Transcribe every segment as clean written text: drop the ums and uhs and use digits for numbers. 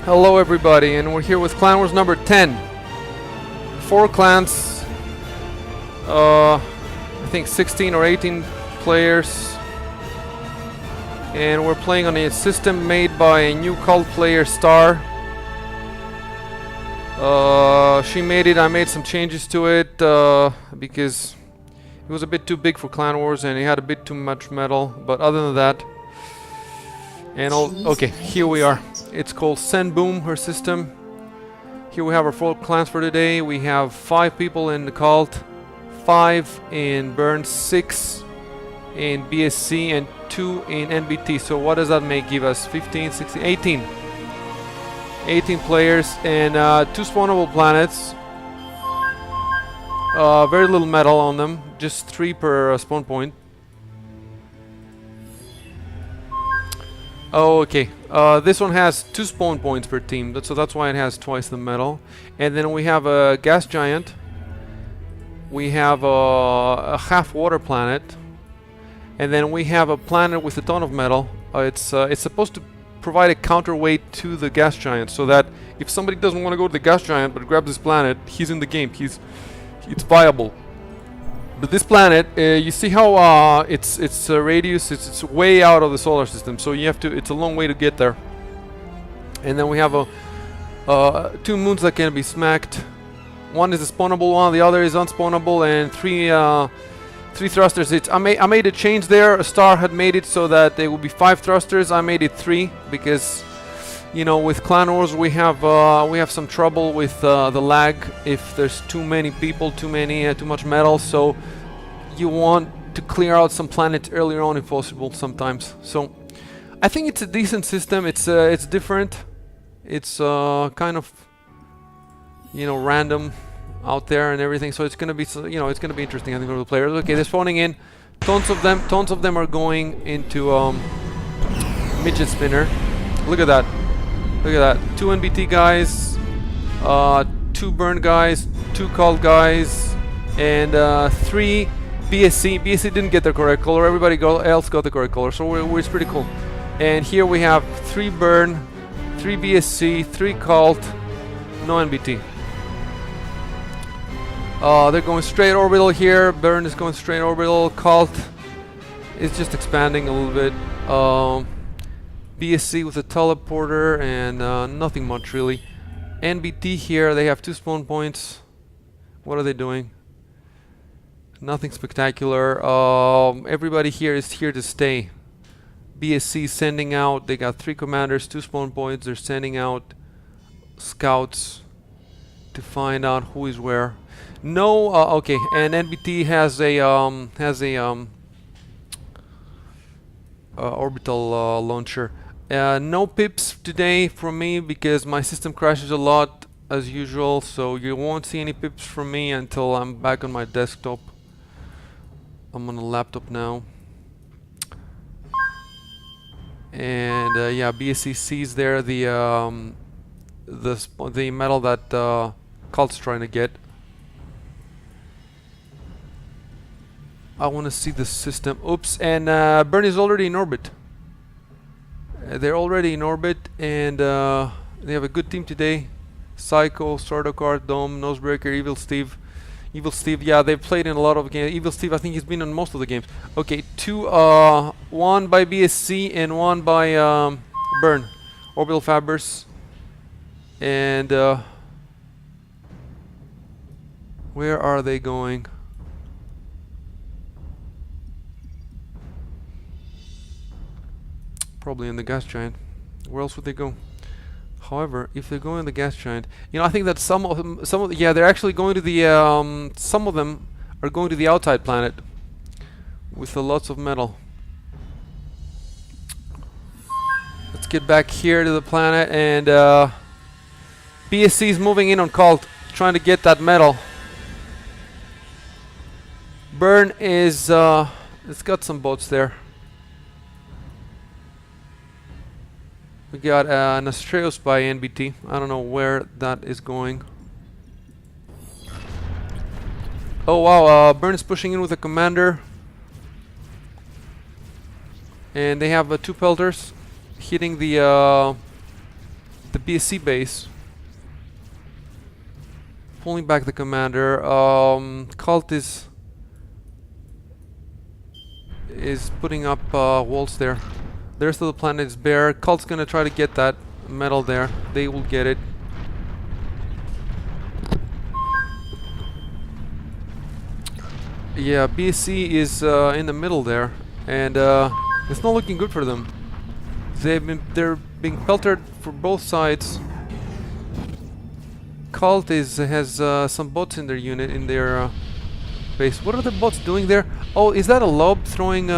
Hello everybody, and we're here with Clan Wars number 10. 4 clans, I think 16 or 18 players. And we're playing on a system made by a new cult player, Star. She made it, I made some changes to it, because it was a bit too big for Clan Wars and it had a bit too much metal, but other than that... okay, here we are. It's called Send Boom, her system. Here we have our 4 clans for today. We have 5 people in the cult, 5 in Burn, 6 in BSC, and 2 in NBT. So what does that make? Give us 15, 16, 18. 18 players and 2 spawnable planets. Very little metal on them, just 3 per spawn point. Oh, okay. This one has 2 spawn points per team, so that's why it has twice the metal. And then we have a gas giant. We have a half water planet, and then we have a planet with a ton of metal. It's supposed to provide a counterweight to the gas giant, so that if somebody doesn't want to go to the gas giant but grabs this planet, he's in the game. It's viable. But this planet, you see how its radius, it's way out of the solar system, so you have to. It's a long way to get there. And then we have 2 moons that can be smacked. One is a spawnable one, the other is unspawnable, and 3 thrusters. I made a change there. A Star had made it so that there would be 5 thrusters. I made it 3 because, you know, with Clan Wars we have some trouble with the lag if there's too many people, too much metal. So you want to clear out some planets earlier on if possible sometimes. So I think it's a decent system. It's different. It's kind of, you know, random out there and everything. So it's gonna be, you know, it's gonna be interesting, I think, for the players. Okay, they're spawning in. Tons of them are going into midget spinner. Look at that. Look at that. 2 NBT guys, 2 burn guys, 2 cult guys, and 3 BSC. BSC didn't get the correct color. Everybody else got the correct color, so it's pretty cool. And here we have 3 burn, 3 BSC, 3 cult, no NBT. They're going straight orbital here. Burn is going straight orbital. Cult is just expanding a little bit. BSC with a teleporter and nothing much really. NBT here, they have 2 spawn points. What are they doing? Nothing spectacular. Everybody here is here to stay. BSC sending out, they got 3 commanders, 2 spawn points. They're sending out scouts to find out who is where. No, okay, and NBT has a orbital launcher. No pips today from me because my system crashes a lot as usual, so you won't see any pips from me until I'm back on my desktop. I'm on a laptop now. And yeah, BSC sees there the metal that Cult's trying to get. I want to see the system. Oops, and Burn is already in orbit. They're already in orbit, and they have a good team today. Psycho, Sardocard, Dome, Nosebreaker, Evil Steve. Evil Steve, yeah, they've played in a lot of games. Evil Steve, I think he's been in most of the games. Okay, 2, 1 by BSC and 1 by Burn. Orbital Fabbers. And where are they going? Probably in the gas giant. Where else would they go? However, if they go in the gas giant, you know, I think that some of them, yeah, they're actually going to the some of them are going to the outside planet with lots of metal. Let's get back here to the planet, and BSC is moving in on Cult, trying to get that metal. Burn is it's got some boats there. We got an Astreos by NBT. I don't know where that is going. Oh wow, Burn is pushing in with a commander. And they have 2 pelters hitting the the BSC base. Pulling back the commander. Cult is putting up walls there. The rest of the planet is bare. Cult's gonna try to get that metal there. They will get it. Yeah, BSC is in the middle there, and it's not looking good for them. They're being pelted for both sides. Cult has some bots in their unit, in their base. What are the bots doing there? Oh, is that a lob throwing?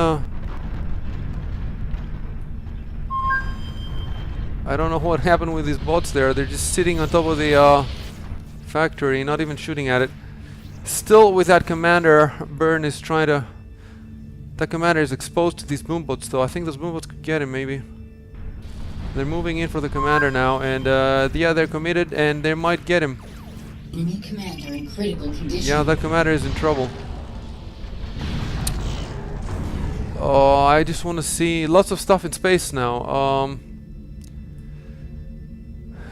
I don't know what happened with these bots there. They're just sitting on top of the factory, not even shooting at it. Still with that commander, Burn is trying to... That commander is exposed to these boom bots though. I think those boom bots could get him maybe. They're moving in for the commander now, and yeah, they're committed and they might get him. Enemy commander in critical condition. Yeah, that commander is in trouble. Oh, I just want to see lots of stuff in space now.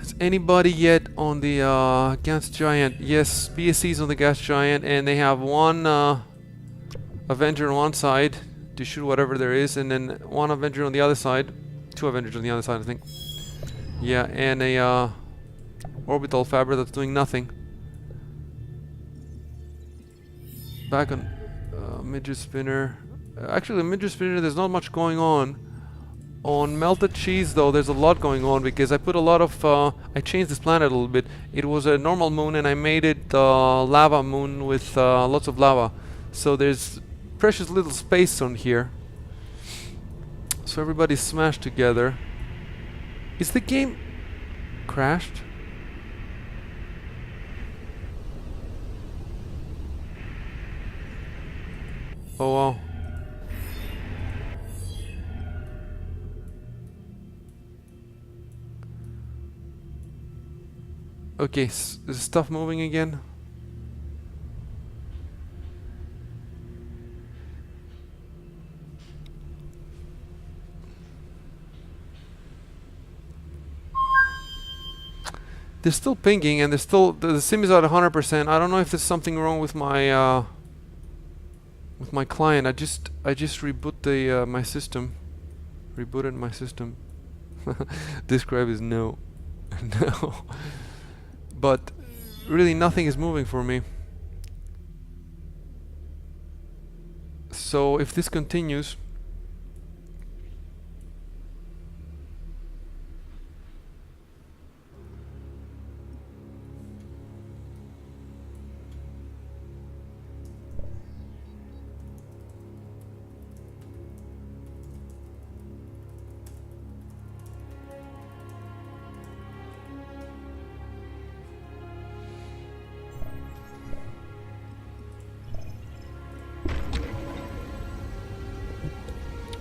Is anybody yet on the gas giant? Yes, BSC's on the gas giant, and they have one Avenger on one side to shoot whatever there is, and then one Avenger on the other side. Two Avengers on the other side, I think. Yeah, and a orbital fabric that's doing nothing. Back on midget spinner. Actually, midget spinner, there's not much going on. On melted cheese, though, there's a lot going on because I put a lot of. I changed this planet a little bit. It was a normal moon, and I made it lava moon with lots of lava. So there's precious little space on here. So everybody's smashed together. Is the game crashed? Oh wow. Okay, is stuff moving again? They're still pinging, and they're still the sim is at 100%. I don't know if there's something wrong with my client. I just reboot the my system. Rebooted my system. Describe is no. No. But really nothing is moving for me. So if this continues,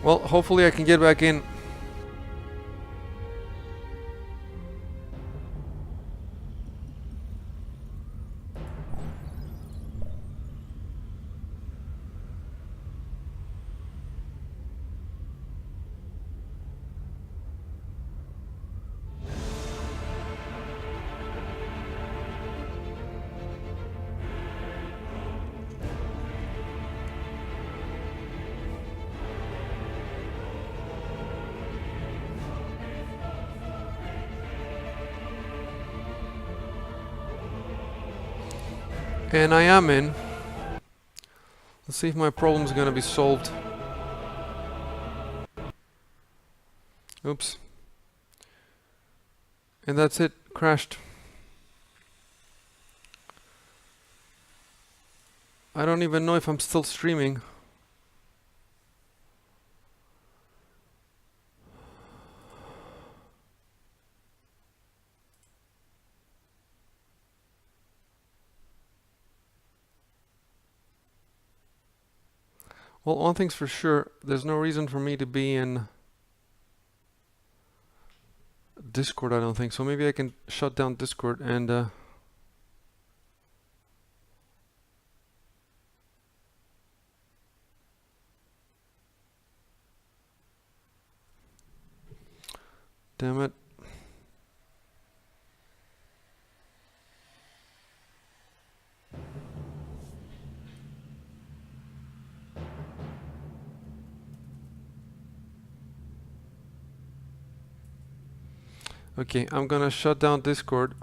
well, hopefully I can get back in. And I am in. Let's see if my problem is gonna be solved. Oops. And that's it. Crashed. I don't even know if I'm still streaming. Well, one thing's for sure, there's no reason for me to be in Discord, I don't think. So maybe I can shut down Discord and damn it. Okay, I'm gonna shut down Discord.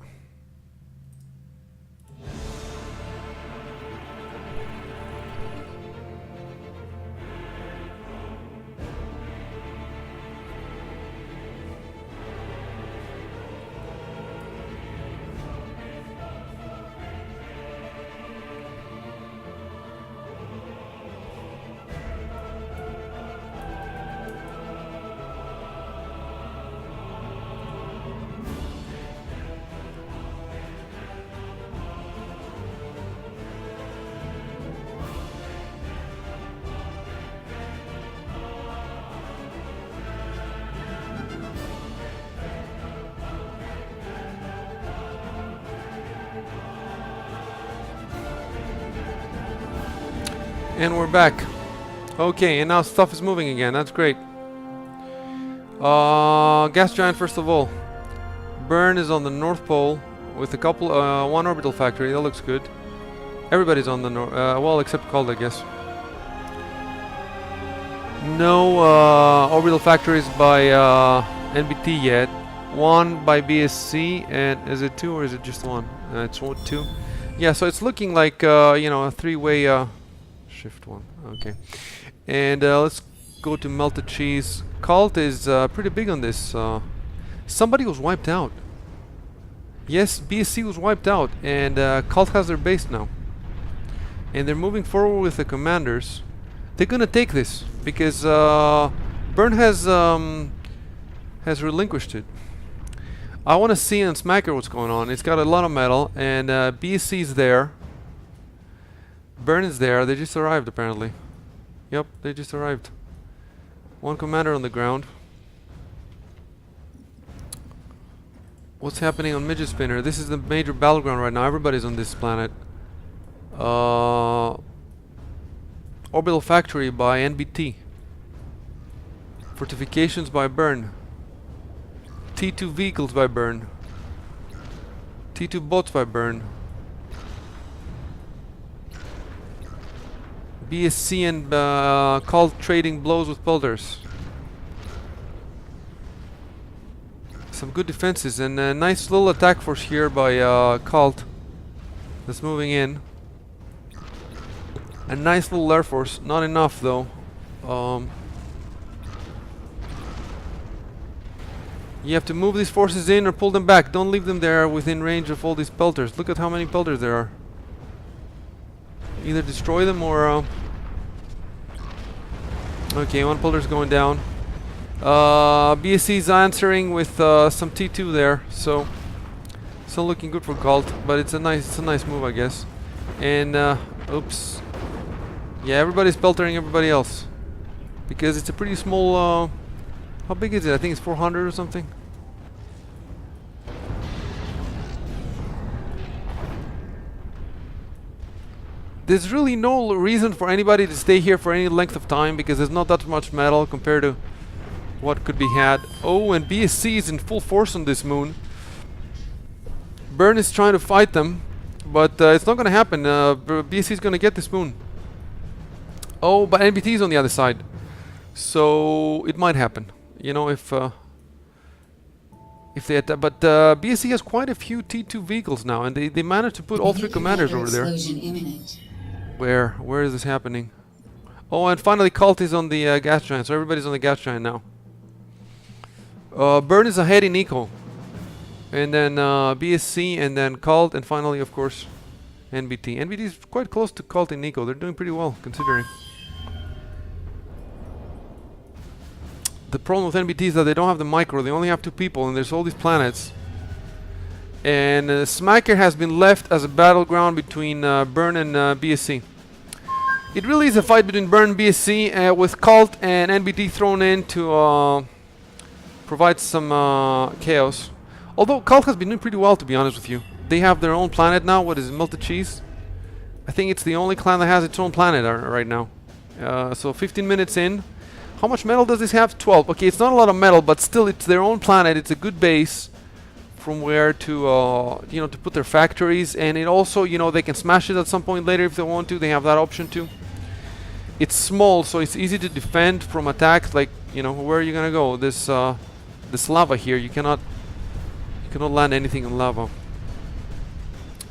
And we're back. Okay, and now stuff is moving again. That's great. Gas giant first of all. Burn is on the North Pole with a couple, one orbital factory. That looks good. Everybody's on the north. Well, except Cold, I guess. No orbital factories by NBT yet. One by BSC, and is it two or is it just one? It's two. Yeah, so it's looking like you know, a three-way. Shift one. Okay, and let's go to melted cheese. Cult is pretty big on this. Somebody was wiped out. Yes, BSC was wiped out, and Cult has their base now, and they're moving forward with the commanders. They're gonna take this because Burn has relinquished it. I want to see on Smacker what's going on. It's got a lot of metal, and BSC's there. Burn is there. They just arrived apparently. Yep, they just arrived. One commander on the ground. What's happening on Midget Spinner? This is the major battleground right now. Everybody's on this planet. Orbital factory by NBT. Fortifications by Burn. T2 vehicles by Burn. T2 boats by Burn. BSC and Cult trading blows with builders. Some good defenses and a nice little attack force here by Cult that's moving in. A nice little air force, not enough though. You have to move these forces in or pull them back. Don't leave them there within range of all these pelters. Look at how many pelters there are. Either destroy them or okay, one pelter's going down. BSC's answering with some T2 there, so it's not looking good for Cult, but it's a nice move, I guess. And oops, yeah, everybody's peltering everybody else because it's a pretty small. How big is it? I think it's 400 or something. There's really no reason for anybody to stay here for any length of time because there's not that much metal compared to what could be had. Oh, and BSC is in full force on this moon. Burn is trying to fight them, but it's not going to happen. BSC is going to get this moon. Oh, but NBT is on the other side, so it might happen. You know, if they attack. But BSC has quite a few T2 vehicles now, and they managed to put all three commanders over there. Imminent. Where is this happening? Oh, and finally Cult is on the gas giant, so everybody's on the gas giant now. Burn is ahead in eco, and then BSC, and then Cult, and finally, of course, NBT. NBT is quite close to Cult in eco. They're doing pretty well considering. The problem with NBT is that they don't have the micro. They only have 2 people, and there's all these planets. And Smacker has been left as a battleground between Burn and BSC. It really is a fight between Burn and BSC with Cult and NBT thrown in to provide some chaos. Although Cult has been doing pretty well, to be honest with you. They have their own planet now. What is it, Melted Cheese? I think it's the only clan that has its own planet right now. So 15 minutes in. How much metal does this have? 12. Okay, it's not a lot of metal, but still it's their own planet. It's a good base from where to you know, to put their factories, and it also, you know, they can smash it at some point later if they want to. They have that option too. It's small, so it's easy to defend from attacks. Like, you know, where are you gonna go? This lava here, you cannot cannot land anything in lava.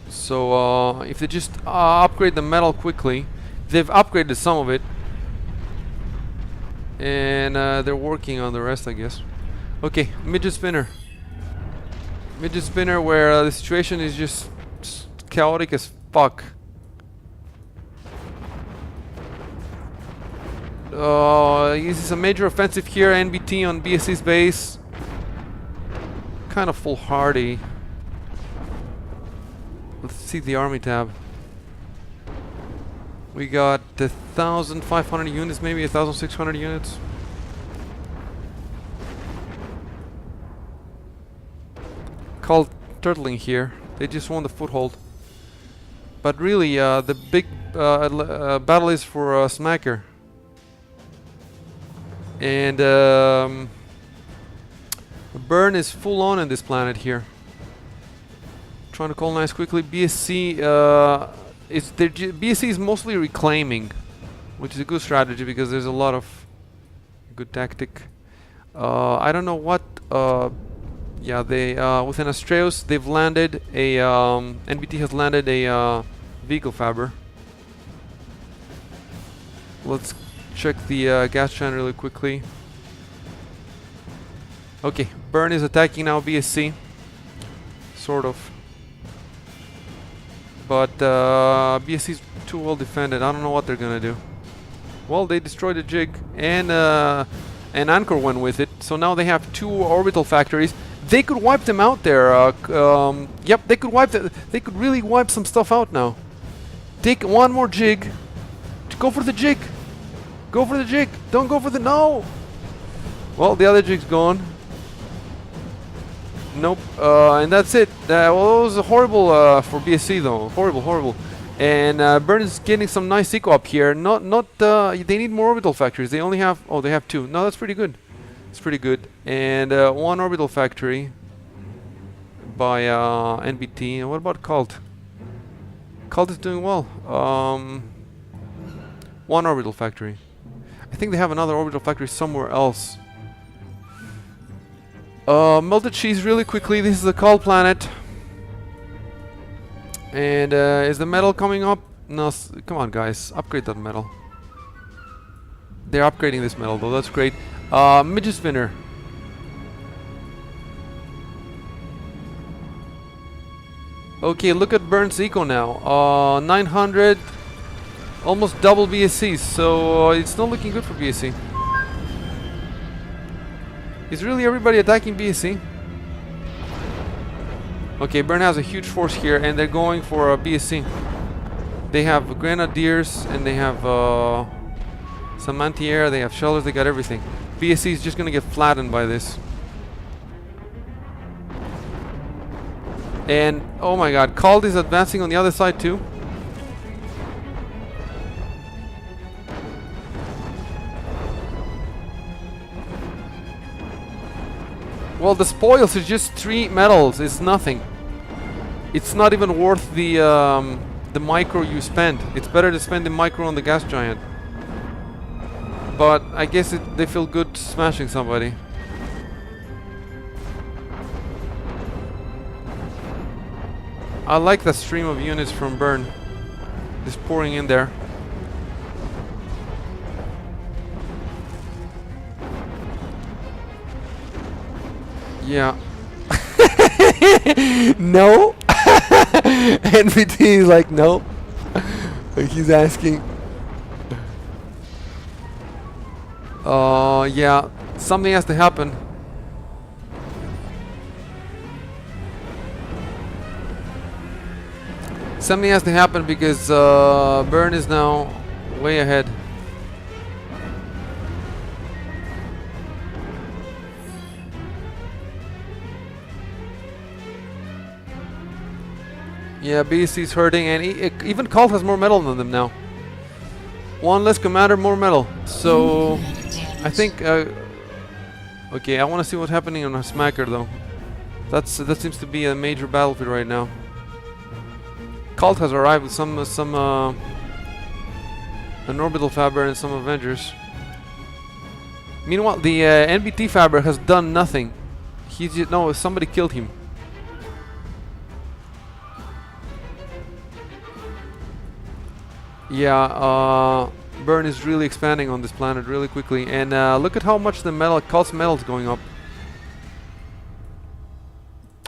So if they just upgrade the metal quickly, they've upgraded some of it, and they're working on the rest, I guess. Okay, midget spinner. Midget spinner, where the situation is just chaotic as fuck. This is a major offensive here. NBT on BSC's base. Kind of foolhardy. Let's see the army tab. We got 1,500 units, maybe 1,600 units. Called turtling here. They just won the foothold. But really, the big battle is for Smacker. And Burn is full on in this planet here. Trying to colonize quickly. BSC BSC is mostly reclaiming, which is a good strategy because there's a lot of good tactic. I don't know what. Yeah, they within Astreos they've landed a NBT has landed a vehicle fabber. Let's check the gas giant really quickly. Okay, Burn is attacking now BSC, sort of. But BSC is too well defended. I don't know what they're gonna do. Well, they destroyed the jig, and Anchor went with it. So now they have 2 orbital factories. They could wipe them out there. Yep, they could wipe. They could really wipe some stuff out now. Take one more jig. Go for the jig. Go for the jig. Don't go for the no. Well, the other jig's gone. Nope. And that's it. Well, it was horrible for BSC though. Horrible, horrible. And Burn is getting some nice eco up here. They need more orbital factories. They only have. Oh, they have 2. No, that's pretty good. It's pretty good. And 1 orbital factory by NBT. And what about Cult? Cult is doing well. 1 orbital factory. I think they have another orbital factory somewhere else. Melted cheese really quickly. This is the Cult planet. And is the metal coming up? No, come on guys, upgrade that metal. They're upgrading this metal though, that's great. Midget spinner. Okay, look at Burn's eco now. 900, almost double BSC, so it's not looking good for BSC. Is really everybody attacking BSC? Okay, Burn has a huge force here, and they're going for BSC. They have grenadiers, and they have some anti-air, they have shelters, they got everything. BSC is just gonna get flattened by this. And, oh my god, Cald is advancing on the other side too. Well, the spoils is just 3 metals. It's nothing. It's not even worth the micro you spend. It's better to spend the micro on the gas giant. But I guess they feel good smashing somebody. I like the stream of units from Burn. Just pouring in there. Yeah. No. NVT is like no. Like he's asking. Yeah. Something has to happen. Something has to happen because Burn is now way ahead. Yeah, BC's hurting, and even Cult has more metal than them now. 1 less commander, more metal. So I think. Okay, I want to see what's happening on Smacker though. That seems to be a major battlefield right now. Cult has arrived with an orbital Faber and some Avengers. Meanwhile, the NBT Faber has done nothing. He's just, no, somebody killed him. Yeah, burn is really expanding on this planet really quickly, and look at how much the Cult's metal is going up.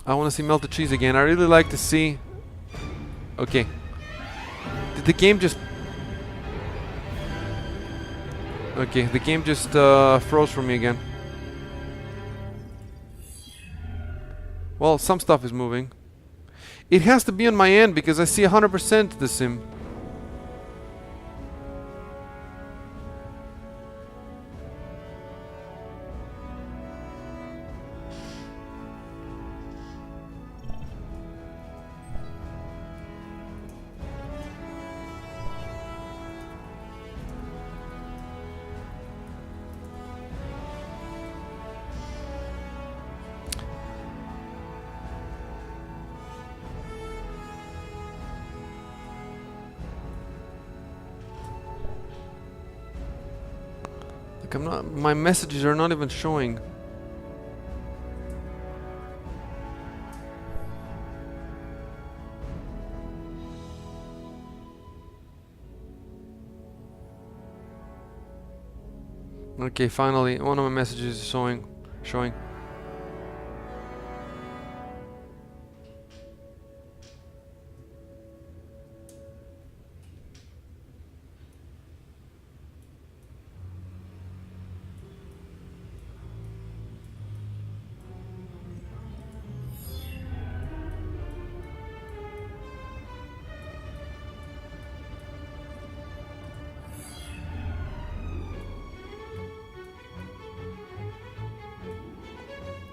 I want to see melted cheese again. I really like to see. Okay, did the game just? Okay, the game just froze for me again. Well, some stuff is moving. It has to be on my end because I see 100% the sim. Like I'm not, my messages are not even showing. Okay, finally, one of my messages is showing.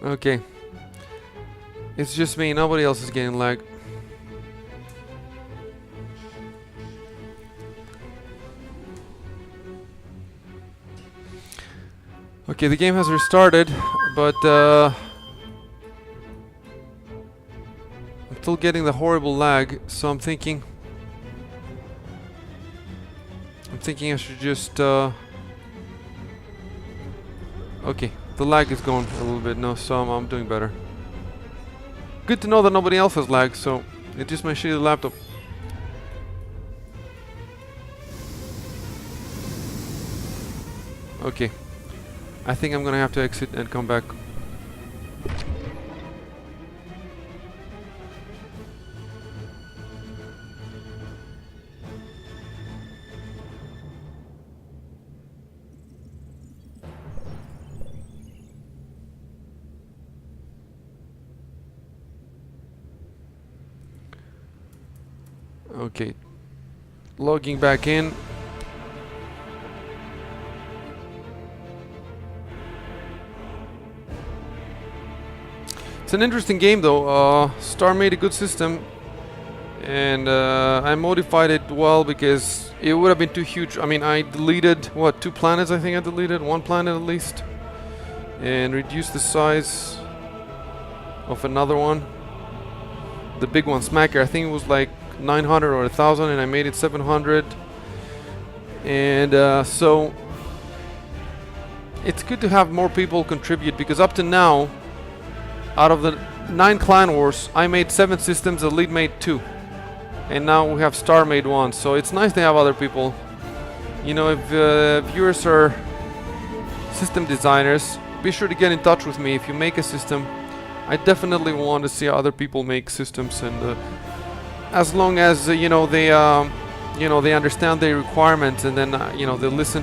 Okay. It's just me, nobody else is getting lag. Okay, the game has restarted, but I'm still getting the horrible lag, so I'm thinking I should just okay, the lag is going a little bit now, so I'm doing better. Good to know that nobody else has lag, so it's just my shitty laptop. Okay. I think I'm gonna have to exit and come back. Okay. Logging back in. It's an interesting game though. Star made a good system, and I modified it well because it would have been too huge. I mean, I deleted what, 2 planets? I think I deleted 1 planet at least, and reduced the size of another one. The big one, Smacker. I think it was like 900 or 1,000, and I made it 700. And so it's good to have more people contribute, because up to now, out of the 9 clan wars, I made 7 systems, Elite made 2, and now we have Star made 1. So it's nice to have other people. You know, if viewers are system designers, be sure to get in touch with me if you make a system. I definitely want to see other people make systems, and as long as you know they understand the requirements, and then they listen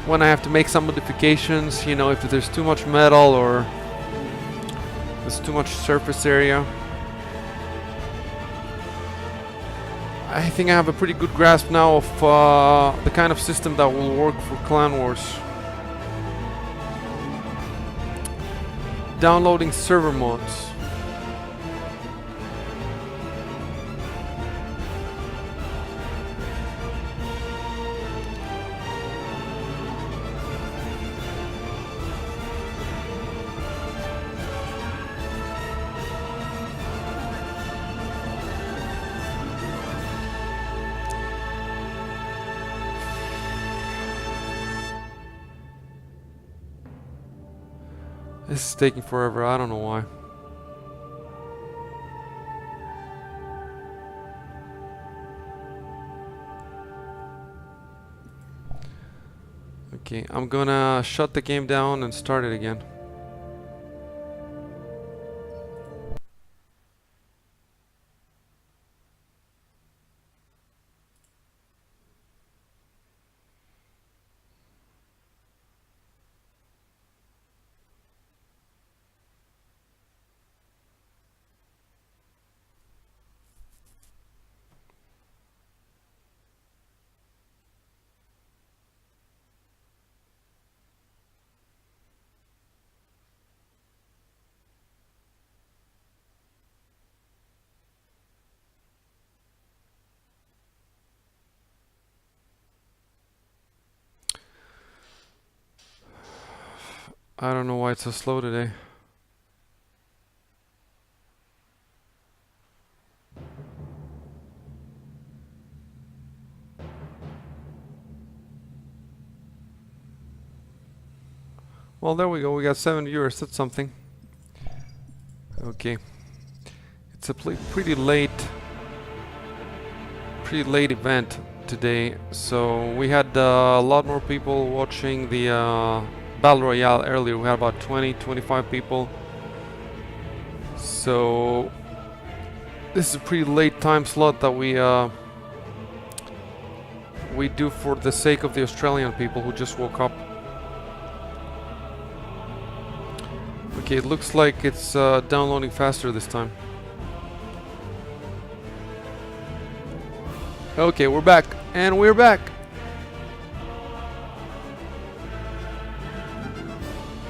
when I have to make some modifications. You know, if there's too much metal or there's too much surface area. I think I have a pretty good grasp now of the kind of system that will work for Clan Wars. Downloading server mods. This is taking forever, I don't know why. Okay, I'm gonna shut the game down and start it again. I don't know why it's so slow today. Well, there we go. We got 7 viewers. That's something. Okay. It's a pretty late event today. So we had a lot more people watching the Battle Royale earlier. We had about 25 people. So this is a pretty late time slot that we do for the sake of the Australian people who just woke up. Okay, it looks like it's downloading faster this time. Okay, we're back, and we're back.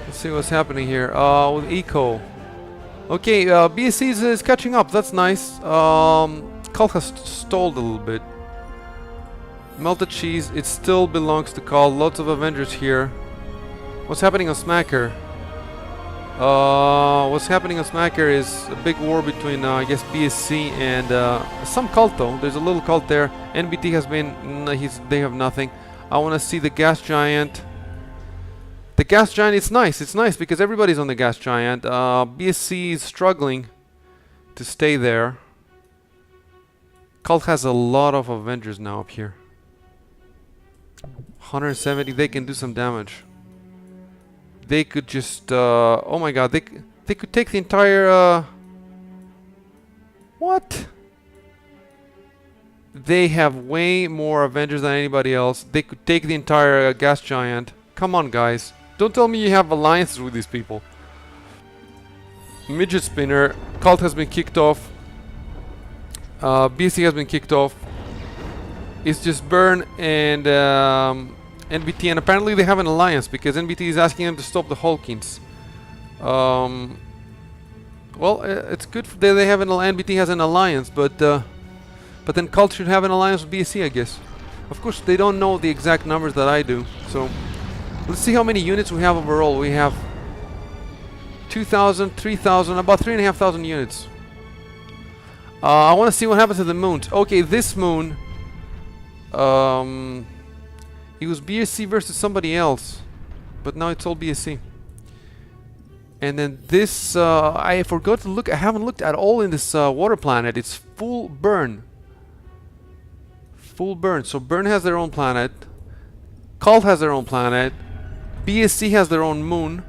Let's see what's happening here with Eco. Okay, BSC is catching up. That's nice. Cult has stalled a little bit. Melted cheese. It still belongs to Cult. Lots of Avengers here. What's happening on Smacker? What's happening on Smacker is a big war between, I guess, BSC and some cult, though. There's a little cult there. NBT has been... they have nothing. I want to see the gas giant. The gas giant, it's nice. It's nice because everybody's on the gas giant. BSC is struggling to stay there. Cult has a lot of Avengers now up here. 170, they can do some damage. They could just, oh my god, they could take the entire, what? They have way more Avengers than anybody else. They could take the entire gas giant. Come on, guys. Don't tell me you have alliances with these people. Midget spinner. Cult has been kicked off. BC has been kicked off. It's just Burn and NBT, and apparently they have an alliance because NBT is asking them to stop the Hulkins. Well, it's good that they have NBT has an alliance, but then Cult should have an alliance with BSC, I guess. Of course, they don't know the exact numbers that I do, so let's see how many units we have overall. We have 2,000, 3,000, about 3,500 units. I want to see what happens to the moons. Okay, this moon. It was BSC versus somebody else, but now it's all BSC. And then this, I forgot to look. I haven't looked at all in this water planet. It's full burn. Full burn. So Burn has their own planet. Cult has their own planet. BSC has their own moon.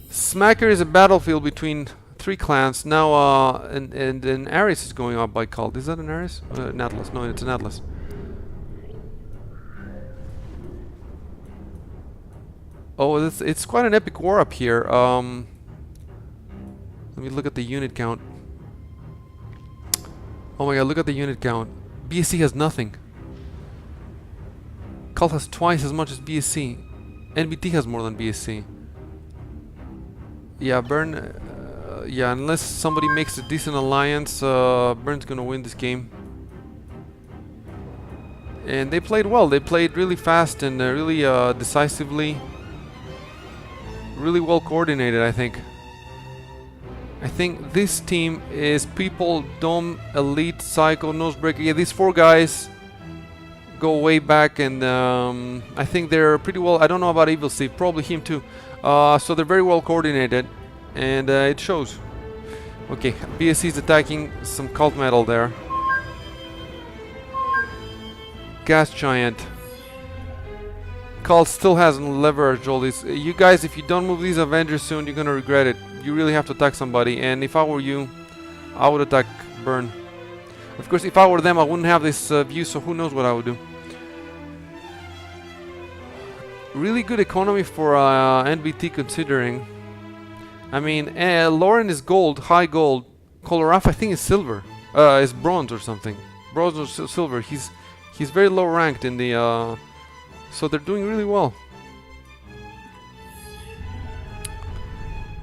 Smacker is a battlefield between 3 clans now. And Ares is going up by Cult. Is that an Ares? An Atlas? No, it's an Atlas. Oh, it's quite an epic war up here. Let me look at the unit count. Oh my god, look at the unit count. BSC has nothing. Cult has twice as much as BSC. NBT has more than BSC. Yeah, Burn... yeah, unless somebody makes a decent alliance, Burn's gonna win this game. And they played well. They played really fast and really decisively. Really well coordinated, I think. I think this team is People, Dome, Elite, Psycho, Nosebreaker. Yeah, these 4 guys go way back, and I think they're pretty well. I don't know about Evil Steve, probably him too. So they're very well coordinated, and it shows. Okay, BSC is attacking some Cult metal there. Gas giant. Cult still hasn't leveraged all these. You guys, if you don't move these Avengers soon, you're gonna regret it. You really have to attack somebody, and if I were you, I would attack Burn. Of course, if I were them, I wouldn't have this view, so who knows what I would do. Really good economy for NBT considering. I mean, Lauren is gold, high gold. Kolaraf, I think, is silver. Is bronze or something. Bronze or silver. He's very low ranked in the... so they're doing really well.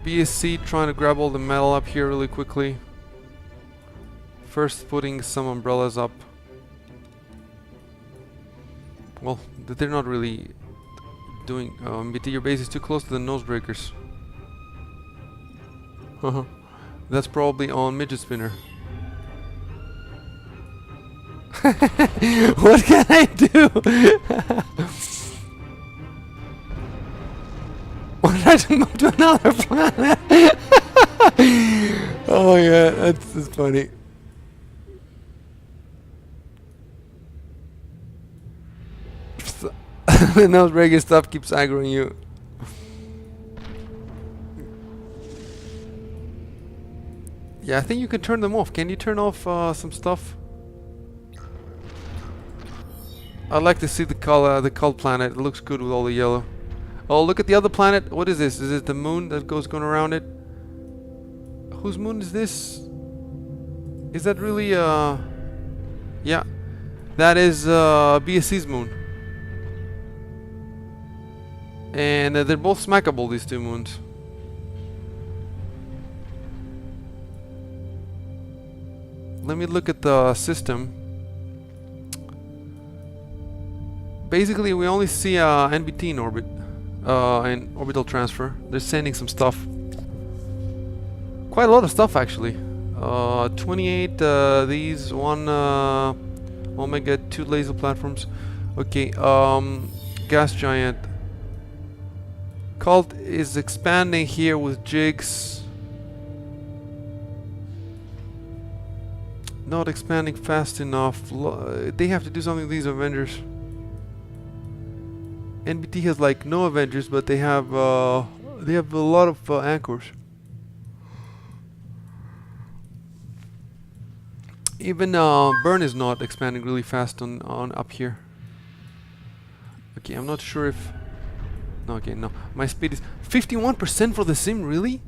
BSC trying to grab all the metal up here really quickly. First putting some umbrellas up. Well, they're not really doing... BT, your base is too close to the nose breakers. That's probably on Midget Spinner. What can I do? What did I move to another planet? Oh yeah, that's funny. The nose breaker stuff keeps aggroing you. Yeah, I think you can turn them off. Can you turn off some stuff? I'd like to see the cult planet. It looks good with all the yellow. Oh, look at the other planet. What is this? Is it the moon that goes going around it? Whose moon is this? Is that really yeah. That is BSC's moon. And they're both smackable, these two moons. Let me look at the system. Basically, we only see NBT in orbit, in orbital transfer. They're sending some stuff. Quite a lot of stuff, actually. 28 these, one Omega, 2 laser platforms. Okay, gas giant. Cult is expanding here with jigs. Not expanding fast enough. They have to do something with these Avengers. NBT has like no Avengers, but they have a lot of anchors. Even Burn is not expanding really fast on up here. Okay, I'm not sure if... No, okay, no. My speed is 51% for the sim, really?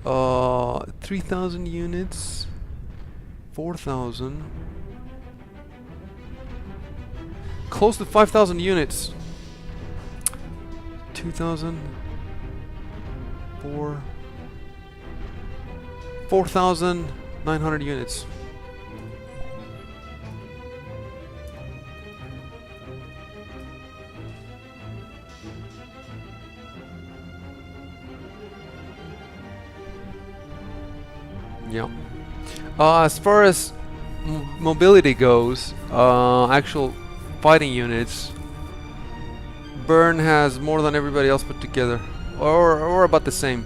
3,000 units. 4,000. Close to 5,000 units. 2,000. 4,900 units. Yeah. As far as mobility goes, actual fighting units, Burn has more than everybody else put together, or about the same.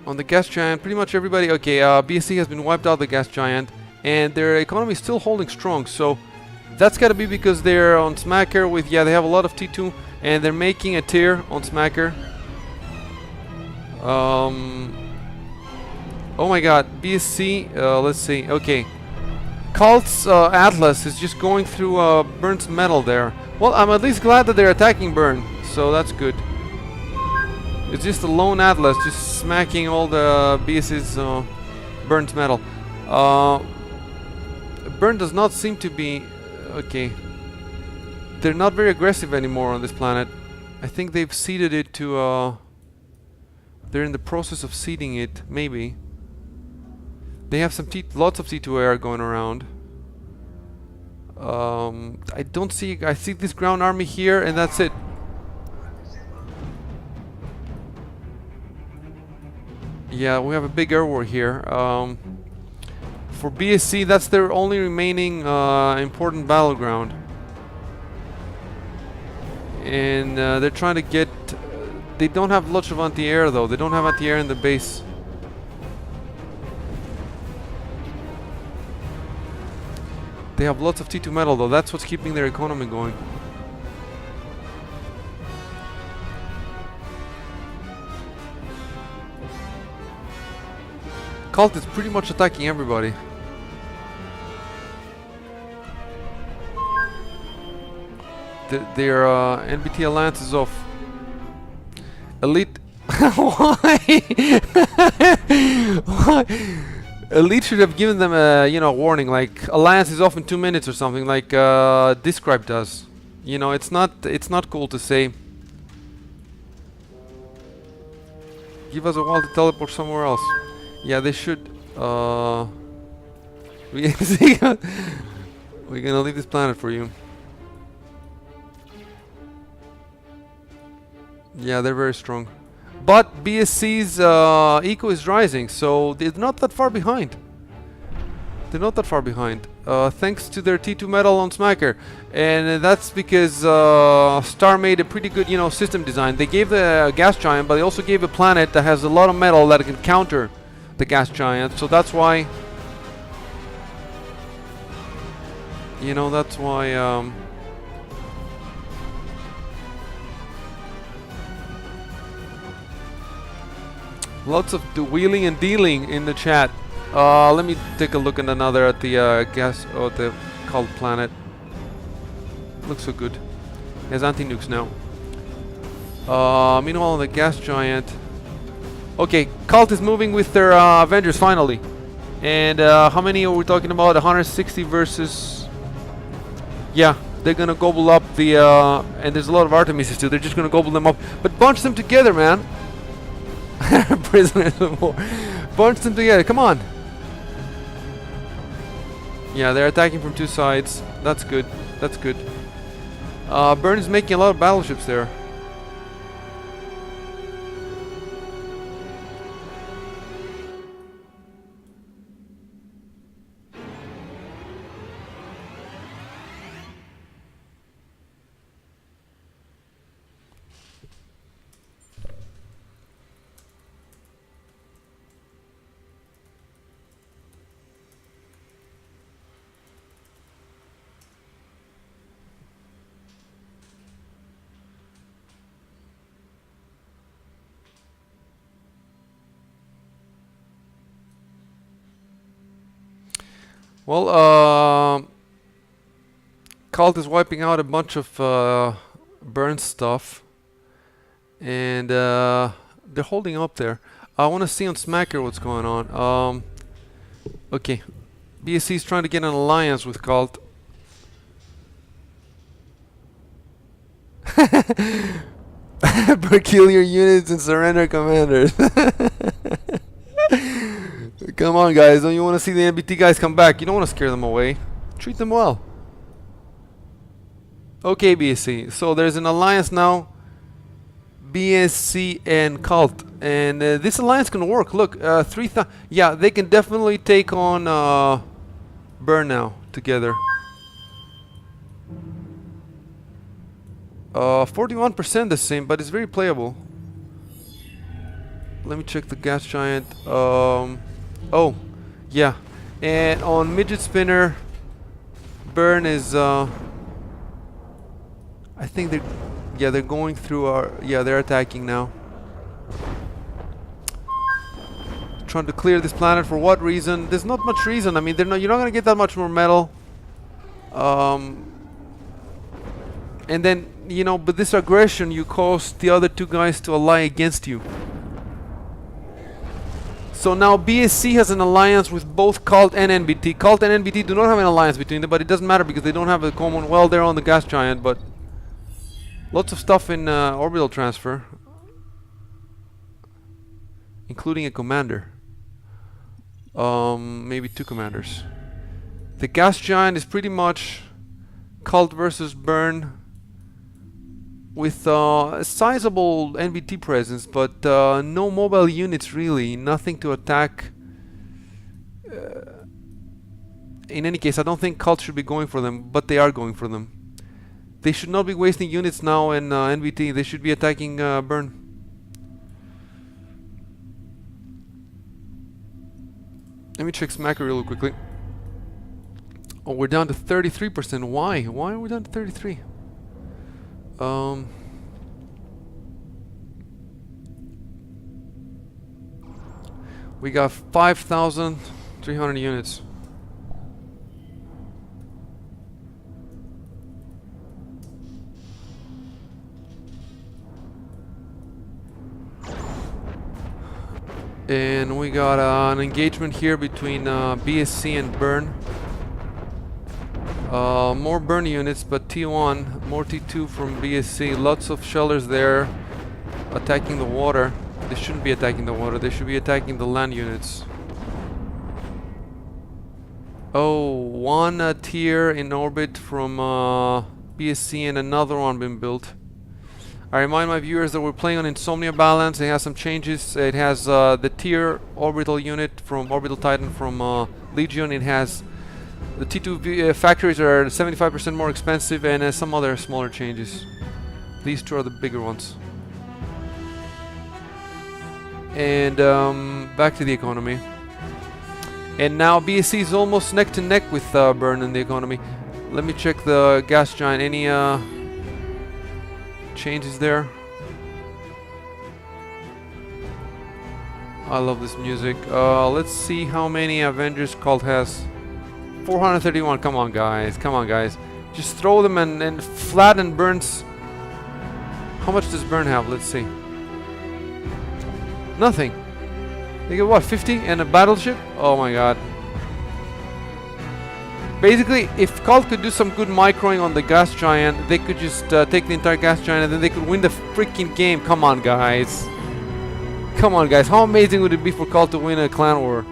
On the gas giant, pretty much everybody. Okay, BSC has been wiped out the gas giant, and their economy is still holding strong. So that's got to be because they're on Smacker with, yeah, they have a lot of T2, and they're making a tier on Smacker. Oh my god, BSC, let's see, okay. Cult's Atlas is just going through Burn's metal there. Well, I'm at least glad that they're attacking Burn, so that's good. It's just a lone Atlas just smacking all the BSC's Burn's metal. Burn does not seem to be... okay. They're not very aggressive anymore on this planet. I think they've seeded it to... they're in the process of seeding it, maybe. They have some lots of T2AR going around. I don't see... I see this ground army here, and that's it. Yeah, we have a big air war here. For BSC, that's their only remaining important battleground. And they're trying to get They don't have lots of anti-air though. They don't have anti-air in the base. They have lots of T2 metal though. That's what's keeping their economy going. Cult is pretty much attacking everybody. Their NBT alliance is off. Elite. Why? Why? Elite should have given them a warning, like alliance is off in 2 minutes or something, like Describe does. It's not cool to say. Give us a while to teleport somewhere else. Yeah, they should. We're gonna leave this planet for you. Yeah, they're very strong. But BSC's eco is rising, so they're not that far behind. They're not that far behind, thanks to their T2 metal on Smacker. And that's because Star made a pretty good, system design. They gave the gas giant, but they also gave a planet that has a lot of metal that can counter the gas giant. So that's why, that's why. Lots of wheeling and dealing in the chat. Let me take a look at the cult planet. Looks so good. It has anti-nukes now. Meanwhile, the gas giant. Okay, Cult is moving with their Avengers finally. And how many are we talking about? 160 versus. Yeah, they're gonna gobble up the. And there's a lot of Artemises too. They're just gonna gobble them up, but bunch them together, man. Prisoners of war. Bunch them together. Come on. Yeah, they're attacking from 2 sides. That's good. That's good. Burn is making a lot of battleships there. Well, Cult is wiping out a bunch of burn stuff, and they're holding up there. I want to see on Smacker what's going on. Okay, BSC is trying to get an alliance with Cult. Peculiar units and surrender commanders. Come on, guys. Don't you want to see the NBT guys come back? You don't want to scare them away. Treat them well. Okay, BSC. So there's an alliance now. BSC and Cult. And this alliance can work. Look, 3,000. Yeah, they can definitely take on Burn now together. 41% the same, but it's very playable. Let me check the gas giant. Oh, yeah. And on Midget Spinner, Burn is, I think they're going through our, they're attacking now. Trying to clear this planet for what reason? There's not much reason. I mean, you're not going to get that much more metal. And then, but this aggression, you cause the other 2 guys to ally against you. So now BSC has an alliance with both Cult and NBT. Cult and NBT do not have an alliance between them, but it doesn't matter because they don't have a common. Well, they're on the gas giant, but lots of stuff in orbital transfer, including a commander. Maybe 2 commanders. The gas giant is pretty much Cult versus Burn, with a sizable NBT presence, but no mobile units really, nothing to attack. In any case, I don't think Cult should be going for them, but they are going for them. They should not be wasting units now in NBT. They should be attacking Burn. Let me check Smacker real quickly. Oh, we're down to 33%. Why? Why are we down to 33? We got 5,300 units. And we got an engagement here between BSC and Burn. More Burn units, but T1, more T2 from BSC. Lots of shellers there attacking the water. They shouldn't be attacking the water, they should be attacking the land units. Oh, one tier in orbit from BSC and another one being built. I remind my viewers that we're playing on Insomnia balance. It has some changes. It has the tier orbital unit from Orbital Titan from Legion. It has the T2 factories are 75% more expensive, and some other smaller changes. These two are the bigger ones. And back to the economy. And now BSC is almost neck to neck with Burn in the economy. Let me check the gas giant. Any changes there? I love this music. Let's see how many Avengers Cult has. 431. Come on, guys. Come on, guys. Just throw them and flatten Burn's. How much does Burn have? Let's see. Nothing. They get what? 50 and a battleship? Oh my god. Basically, if Cult could do some good microing on the gas giant, they could just take the entire gas giant and then they could win the freaking game. Come on, guys. Come on, guys. How amazing would it be for Cult to win a clan war?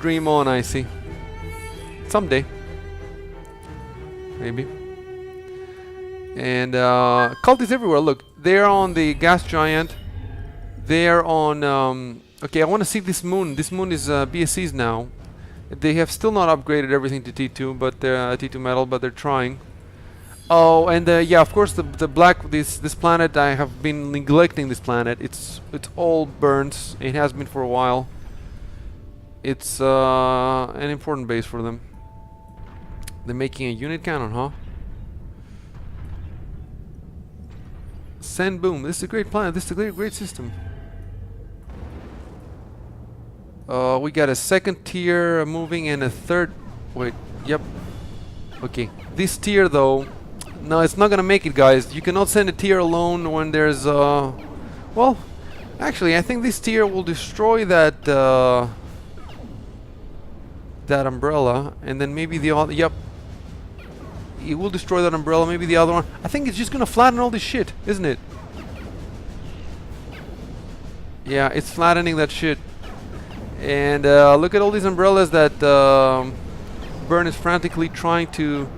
Dream on, I see. Someday. Maybe. And Cult is everywhere. Look, they're on the gas giant. They're on... okay, I want to see this moon. This moon is BSC's now. They have still not upgraded everything to T2, but they're T2 metal, but they're trying. Oh, and yeah, of course, the black this planet. I have been neglecting this planet. It's all burns. It has been for a while. It's an important base for them. They're making a unit cannon, huh? Send boom. This is a great planet. This is a great system. We got a second tier moving and a third. Wait, yep. Okay, this tier though, no, it's not gonna make it, guys. You cannot send a tier alone when there's well, actually, I think this tier will destroy that that umbrella, and then maybe the other. Yep, it will destroy that umbrella. Maybe the other one. I think it's just gonna flatten all this shit, isn't it? Yeah, it's flattening that shit. And look at all these umbrellas that Burn is frantically trying to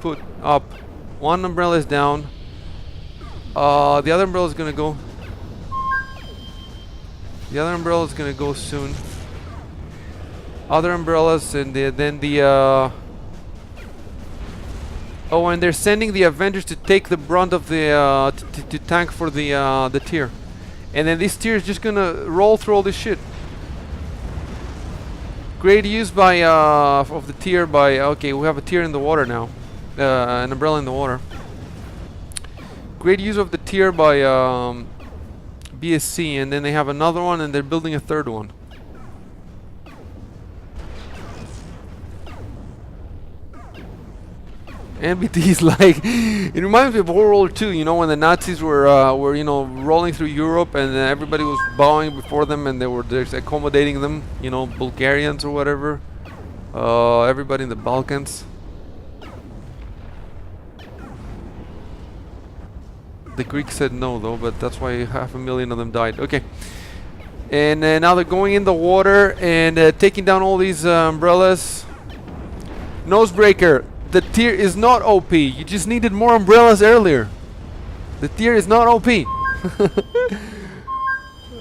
put up. One umbrella is down. The other umbrella is gonna go. The other umbrella is gonna go soon. Other umbrellas, and then the. Oh, and they're sending the Avengers to take the brunt of the to tank for the tier, and then this tier is just gonna roll through all this shit. Great use by of the tier by. Okay, we have a tier in the water now, an umbrella in the water. Great use of the tier by BSC, and then they have another one, and they're building a third one. NBT is like, it reminds me of World War II, you know, when the Nazis were you know, rolling through Europe, and everybody was bowing before them, and they were just accommodating them, you know, Bulgarians or whatever, everybody in the Balkans. The Greeks said no, though, but that's why 500,000 of them died. Okay, and now they're going in the water and taking down all these umbrellas. Nosebreaker. The tier is not OP. You just needed more umbrellas earlier. The tier is not OP.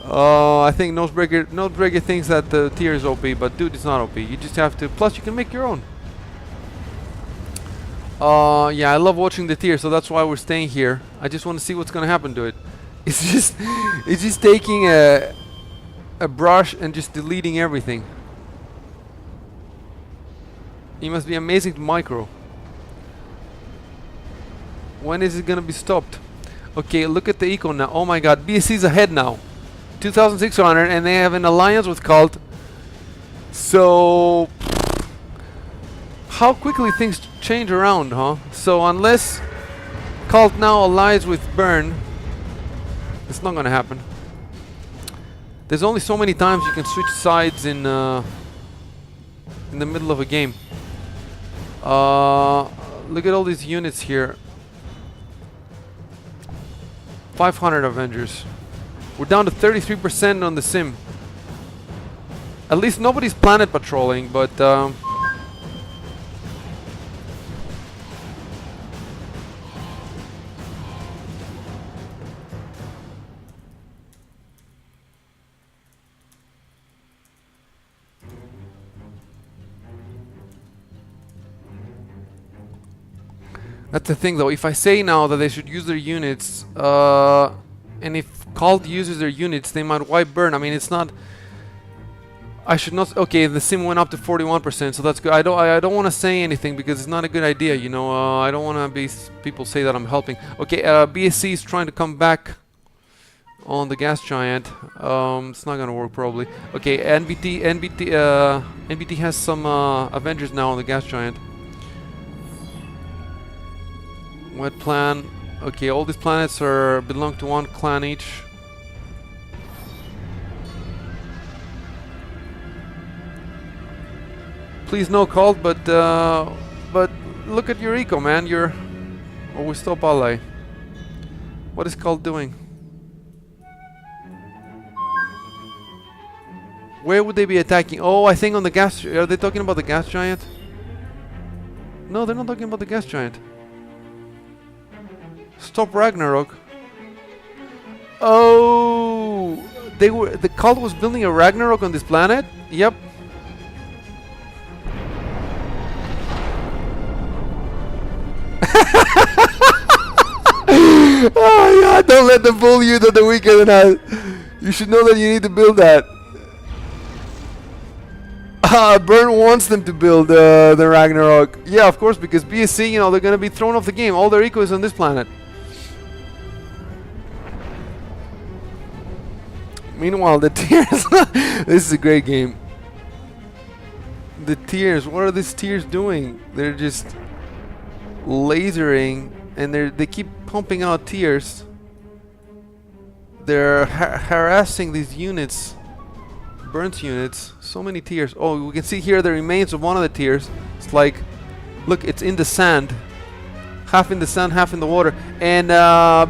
Oh, I think Nosebreaker thinks that the tier is OP, but dude, it's not OP. You just have to. Plus, you can make your own. Yeah, I love watching the tier, so that's why we're staying here. I just want to see what's gonna happen to it. It's just taking a brush and just deleting everything. You must be amazing to micro. When is it gonna be stopped? Okay, look at the eco now. Oh my god, BSC's ahead now. 2,600, and they have an alliance with Cult. So how quickly things change around, huh? So unless Cult now allies with Burn, it's not gonna happen. There's only so many times you can switch sides in the middle of a game. Look at all these units here. 500 Avengers. We're down to 33% on the sim. At least nobody's planet patrolling, but that's the thing though. If I say now that they should use their units, and if Cult uses their units, they might wipe Burn. I mean, it's not. I should not. Okay, the sim went up to 41%, so that's good. I don't want to say anything because it's not a good idea. You know, I don't want to be people say that I'm helping. Okay, BSC is trying to come back on the gas giant. It's not gonna work probably. Okay, NBT has some Avengers now on the gas giant. Wet plan. Okay, all these planets belong to one clan each. Please no Cult, but look at your eco, man. We stop ally. What is Cult doing? Where would they be attacking? Oh, I think on the gas. Are they talking about the gas giant? No, they're not talking about the gas giant. Stop Ragnarok. Oh, the Cult was building a Ragnarok on this planet? Yep. Oh yeah, don't let them fool you that they're weaker than us. You should know that you need to build that. Burn wants them to build the Ragnarok. Yeah, of course, because BSC, you know, they're gonna be thrown off the game. All their eco is on this planet. Meanwhile, the Tears. This is a great game. The Tears. What are these Tears doing? They're just lasering, and they keep pumping out Tears. They're harassing these units. Burns units. So many Tears. Oh, we can see here the remains of one of the Tears. It's like, look, it's in the sand. Half in the sand, half in the water. And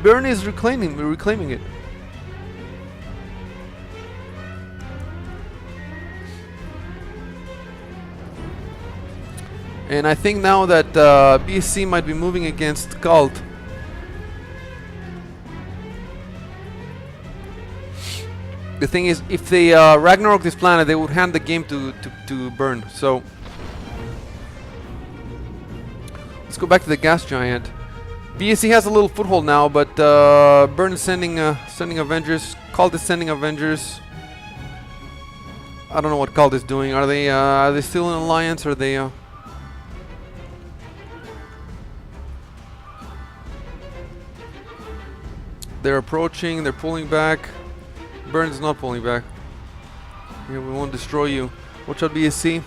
Burn is reclaiming it. And I think now that BSC might be moving against Cult. The thing is, if they Ragnarok this planet, they would hand the game to Burn. So let's go back to the gas giant. BSC has a little foothold now, but Burn is sending Avengers. Cult is sending Avengers. I don't know what Cult is doing. Are they still in alliance? Or are they? They're approaching. They're pulling back. Burn's not pulling back. Yeah, we won't destroy you. Watch out, BSC.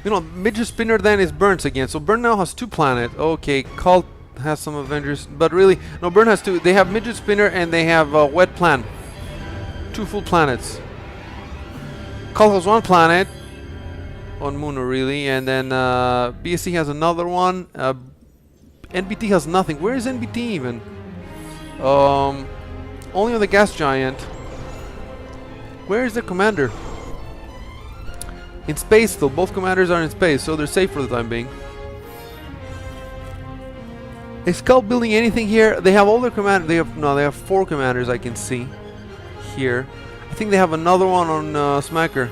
You know, Midget Spinner then is Burns again. So Burn now has 2 planets. Okay, Cult has some Avengers. But really, no, Burn has 2. They have Midget Spinner and they have Wet Plan. 2 full planets. Cult has 1 planet. On Muno, really. And then BSC has another one. NBT has nothing. Where is NBT even? Only on the gas giant. Where is the commander? In space though. Both commanders are in space, so they're safe for the time being. Is Cult building anything here? They have all their commanders. They have 4 commanders I can see here. I think they have another one on Smacker.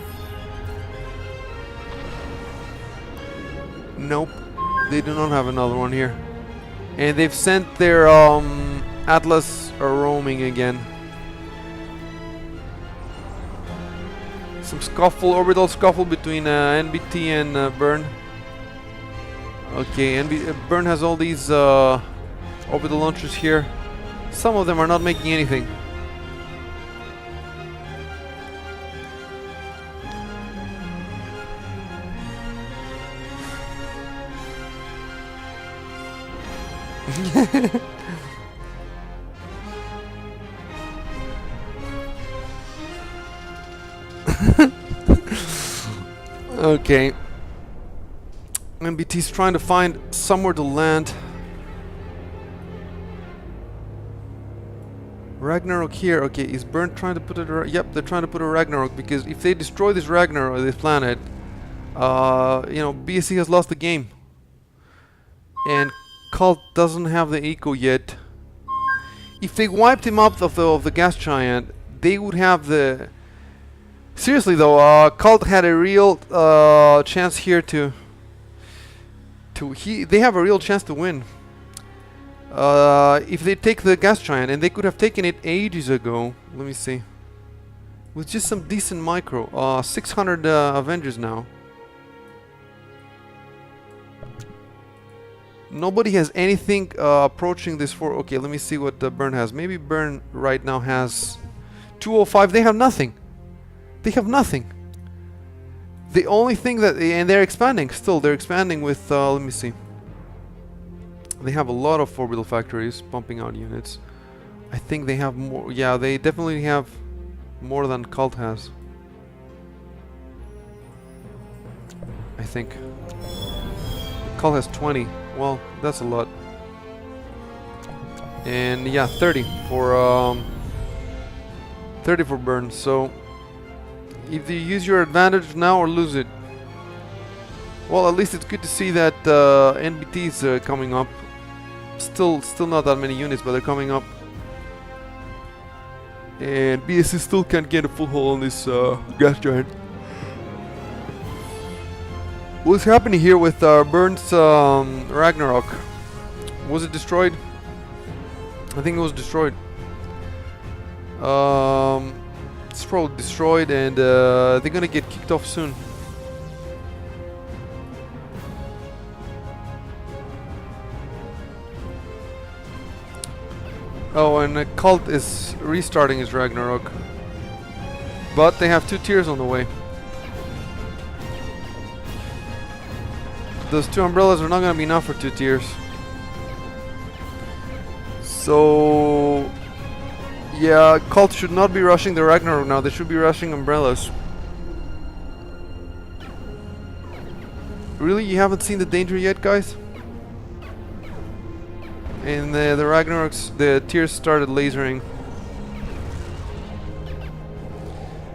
Nope, they do not have another one here. And they've sent their Atlas roaming again. Some scuffle, orbital scuffle between NBT and Burn. Okay, Burn has all these orbital launchers here. Some of them are not making anything. Okay. MBT's trying to find somewhere to land. Ragnarok here. Okay, is Burn trying to put it? Yep, they're trying to put a Ragnarok, because if they destroy this Ragnarok, this planet, you know, BSC has lost the game. And Cult doesn't have the eco yet. If they wiped him up of the gas giant, they would have the... Seriously though, Cult had a real chance here to they have a real chance to win. If they take the gas giant, and they could have taken it ages ago. Let me see. With just some decent micro. 600 Avengers now. Nobody has anything approaching this for... Okay, let me see what Burn has. Maybe Burn right now has 205. They have nothing. They have nothing. The only thing that... And they're expanding still. They're expanding with... let me see. They have a lot of orbital factories pumping out units. I think they have more... Yeah, they definitely have more than Cult has. I think. Cult has 20. Well, that's a lot. And yeah, 30 for 30 for Burn. So if you use your advantage now or lose it. Well, at least it's good to see that NBT is coming up. Still not that many units, but they're coming up. And BSC still can't get a foothold on this gas giant. What's happening here with Burn's Ragnarok? Was it destroyed? I think it was destroyed. It's probably destroyed, and they're gonna get kicked off soon. Oh, and Cult is restarting his Ragnarok. But they have 2 tiers on the way. Those 2 umbrellas are not going to be enough for 2 tiers. So... yeah, Cult should not be rushing the Ragnarok now. They should be rushing umbrellas. Really? You haven't seen the danger yet, guys? And the Ragnaroks, the tiers started lasering.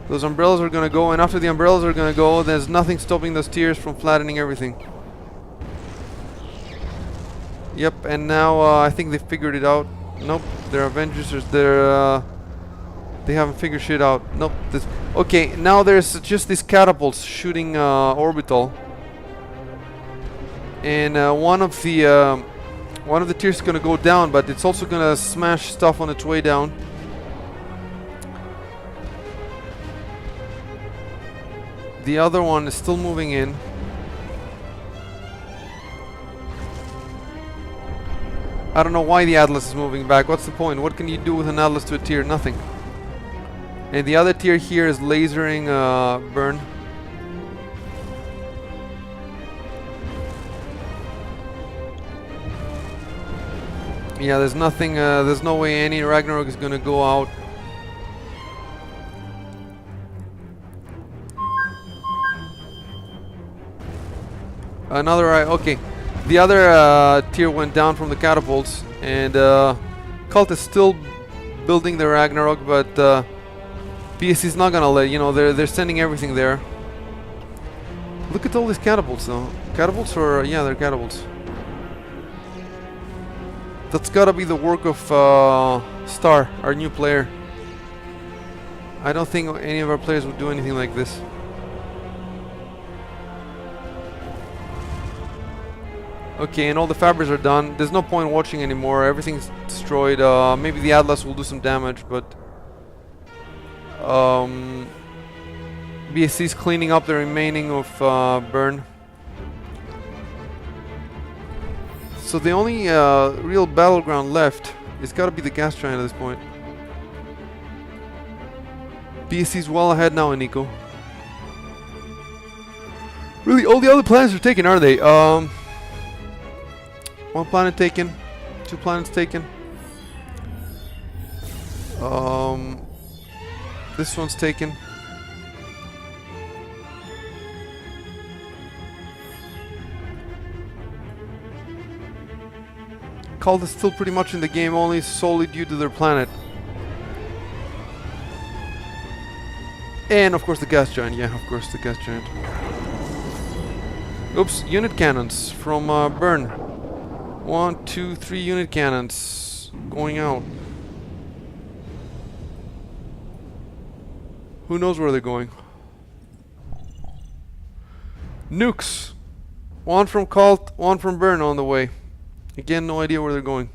Those umbrellas are gonna go, and after the umbrellas are gonna go, there's nothing stopping those tiers from flattening everything. Yep, and now I think they figured it out. Nope, their Avengers, they haven't figured shit out. Nope. Okay, now there's just these catapults shooting orbital, and one of the tiers is gonna go down, but it's also gonna smash stuff on its way down. The other one is still moving in. I don't know why the Atlas is moving back. What's the point? What can you do with an Atlas to a tier? Nothing. And the other tier here is lasering Burn. Yeah, there's nothing, there's no way any Ragnarok is gonna go out. Another, okay. The other tier went down from the catapults, and Cult is still building the Ragnarok, but BSC is not gonna let, you know, they're sending everything there. Look at all these catapults though. Catapults or, yeah, they're catapults. That's gotta be the work of Star, our new player. I don't think any of our players would do anything like this. Okay, and all the fabrics are done. There's no point watching anymore. Everything's destroyed. Maybe the Atlas will do some damage, but BSC's cleaning up the remaining of burn. So the only real battleground left is got to be the gas giant at this point. BSC's well ahead now in Eco. Really, all the other planets are taken, are they? One planet taken, 2 planets taken. This one's taken. Cult is still pretty much in the game, only solely due to their planet. And of course the gas giant, yeah, of course the gas giant. Oops, unit cannons from Burn. 1, 2, 3 unit cannons going out. Who knows where they're going? Nukes! 1 from Cult, 1 from Burn on the way. Again, no idea where they're going.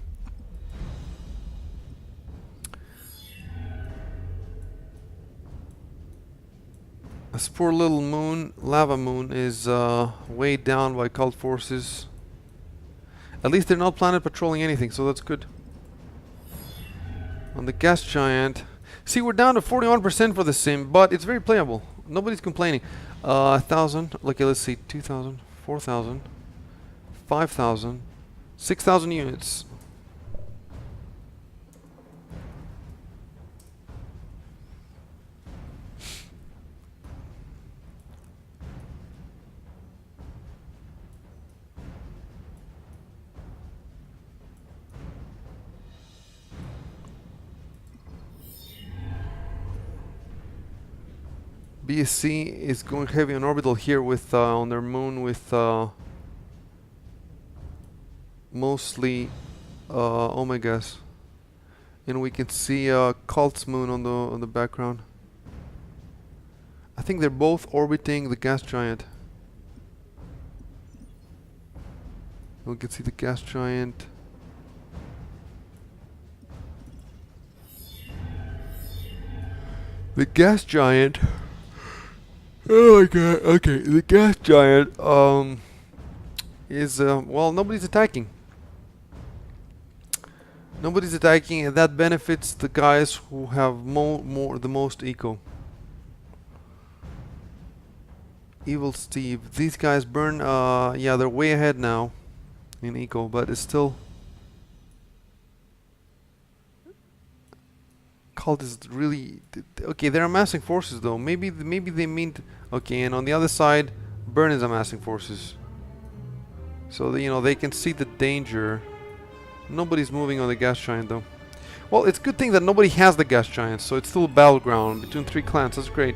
This poor little moon, lava moon, is weighed down by Cult forces. At least they're not planet patrolling anything, so that's good. On the gas giant, see, we're down to 41% for the sim, but it's very playable. Nobody's complaining. 1,000. Okay, let's see. 2,000, 4,000, 5,000, 6,000 units. BSC is going heavy on orbital here with on their moon with mostly omegas, and we can see Cult's moon on the background. I think they're both orbiting the gas giant. We can see the gas giant. The gas giant. Oh my god, okay, the gas giant is well, nobody's attacking. Nobody's attacking, and that benefits the guys who have the most eco. Evil Steve. These guys burn yeah, they're way ahead now in eco, but it's still Cult is really okay. They're amassing forces though. Maybe they mean okay. And on the other side, Burn is amassing forces. So you know they can see the danger. Nobody's moving on the gas giant though. Well, it's a good thing that nobody has the gas giant, so it's still a battleground between 3 clans. That's great.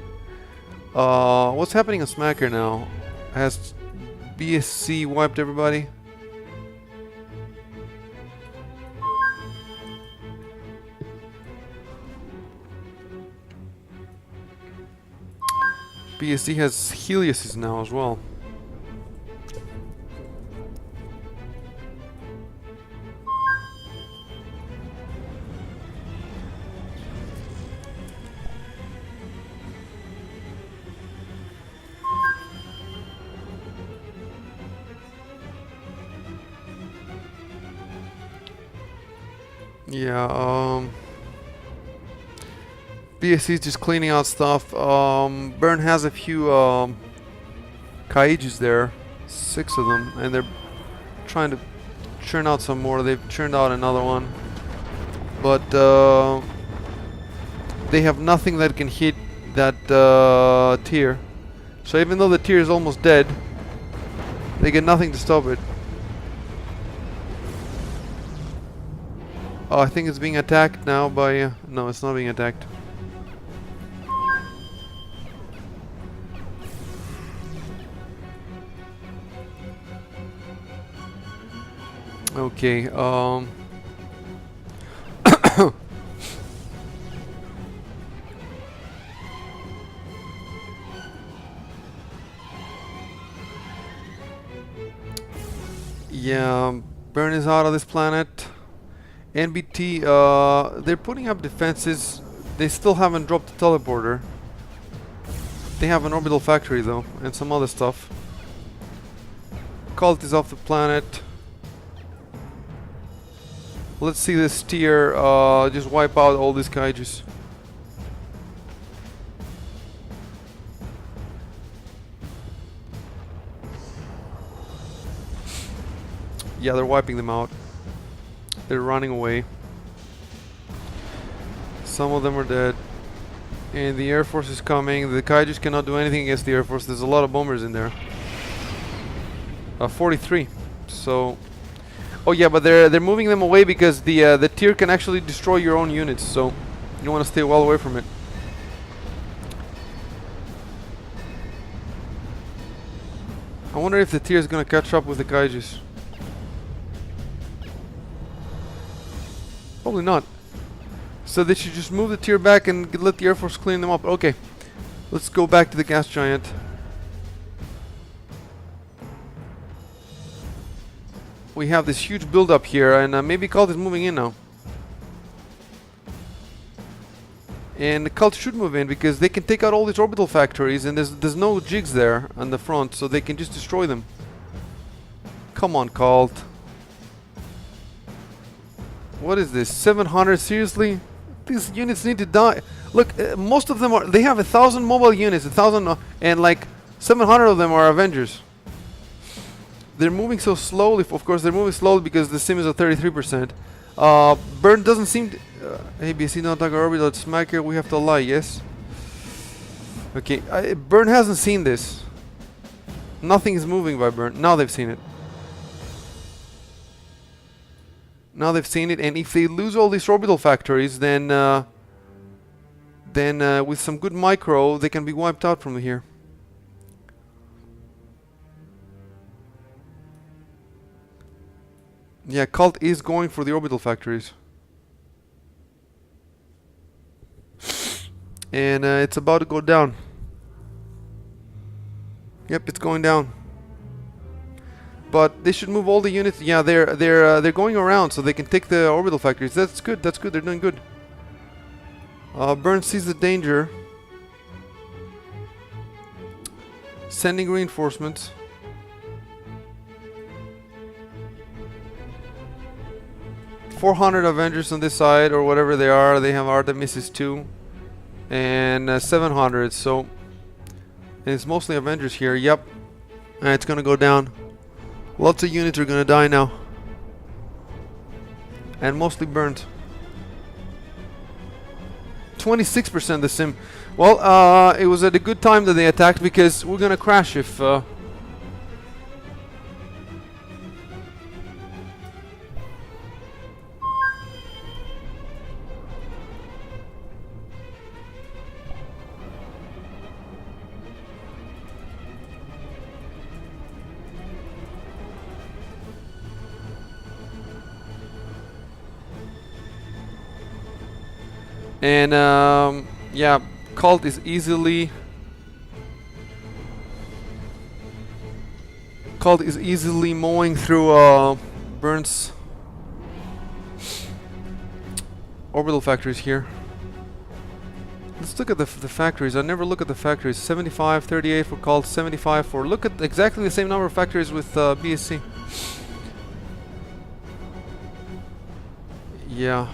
What's happening on Smacker now? Has BSC wiped everybody? BSC has Helios's now as well. Yeah, BSC is just cleaning out stuff. Burn has a few Kaijus there, 6 of them, and they're trying to churn out some more. They've churned out another one, but they have nothing that can hit that tier. So even though the tier is almost dead, they get nothing to stop it. Oh, I think it's being attacked now by... no, it's not being attacked. Okay, yeah, Burn is out of this planet. NBT, they're putting up defenses. They still haven't dropped the teleporter. They have an orbital factory though, and some other stuff. Cult is off the planet. Let's see this tier just wipe out all these kaijus. Yeah, they're wiping them out. They're running away. Some of them are dead. And the Air Force is coming. The kaijus cannot do anything against the Air Force. There's a lot of bombers in there. 43. So... Oh yeah, but they're moving them away because the tier can actually destroy your own units. So you want to stay well away from it. I wonder if the tier is going to catch up with the kaijus. Probably not. So they should just move the tier back and let the Air Force clean them up. Okay, let's go back to the gas giant. We have this huge build-up here, and maybe Cult is moving in now. And the Cult should move in because they can take out all these orbital factories, and there's no jigs there on the front, so they can just destroy them. Come on, Cult. What is this? 700? Seriously? These units need to die. Look, most of them are. They have 1,000 mobile units, 1,000, and like 700 of them are Avengers. They're moving so slowly. Of course, they're moving slowly because the sim is at 33%. Burn doesn't seem to... ABC not target orbital smacker. We have to lie, yes? Okay, Burn hasn't seen this. Nothing is moving by Burn. Now they've seen it. Now they've seen it, and if they lose all these orbital factories, then with some good micro, they can be wiped out from here. Yeah, Cult is going for the orbital factories. And it's about to go down. Yep, it's going down. But they should move all the units. Yeah, they're going around so they can take the orbital factories. That's good. That's good. They're doing good. Burn sees the danger. Sending reinforcements. .400 Avengers on this side, or whatever they are. They have Artemises too, and 700. So, and it's mostly Avengers here. Yep, and it's gonna go down. Lots of units are gonna die now, and mostly burned. 26% the sim. Well, it was at a good time that they attacked because we're gonna crash if. And yeah, Cult is easily mowing through Burn's orbital factories here. Let's look at the factories. I never look at the factories. 75, 38 for Cult, 75 for... Look at exactly the same number of factories with BSC. Yeah.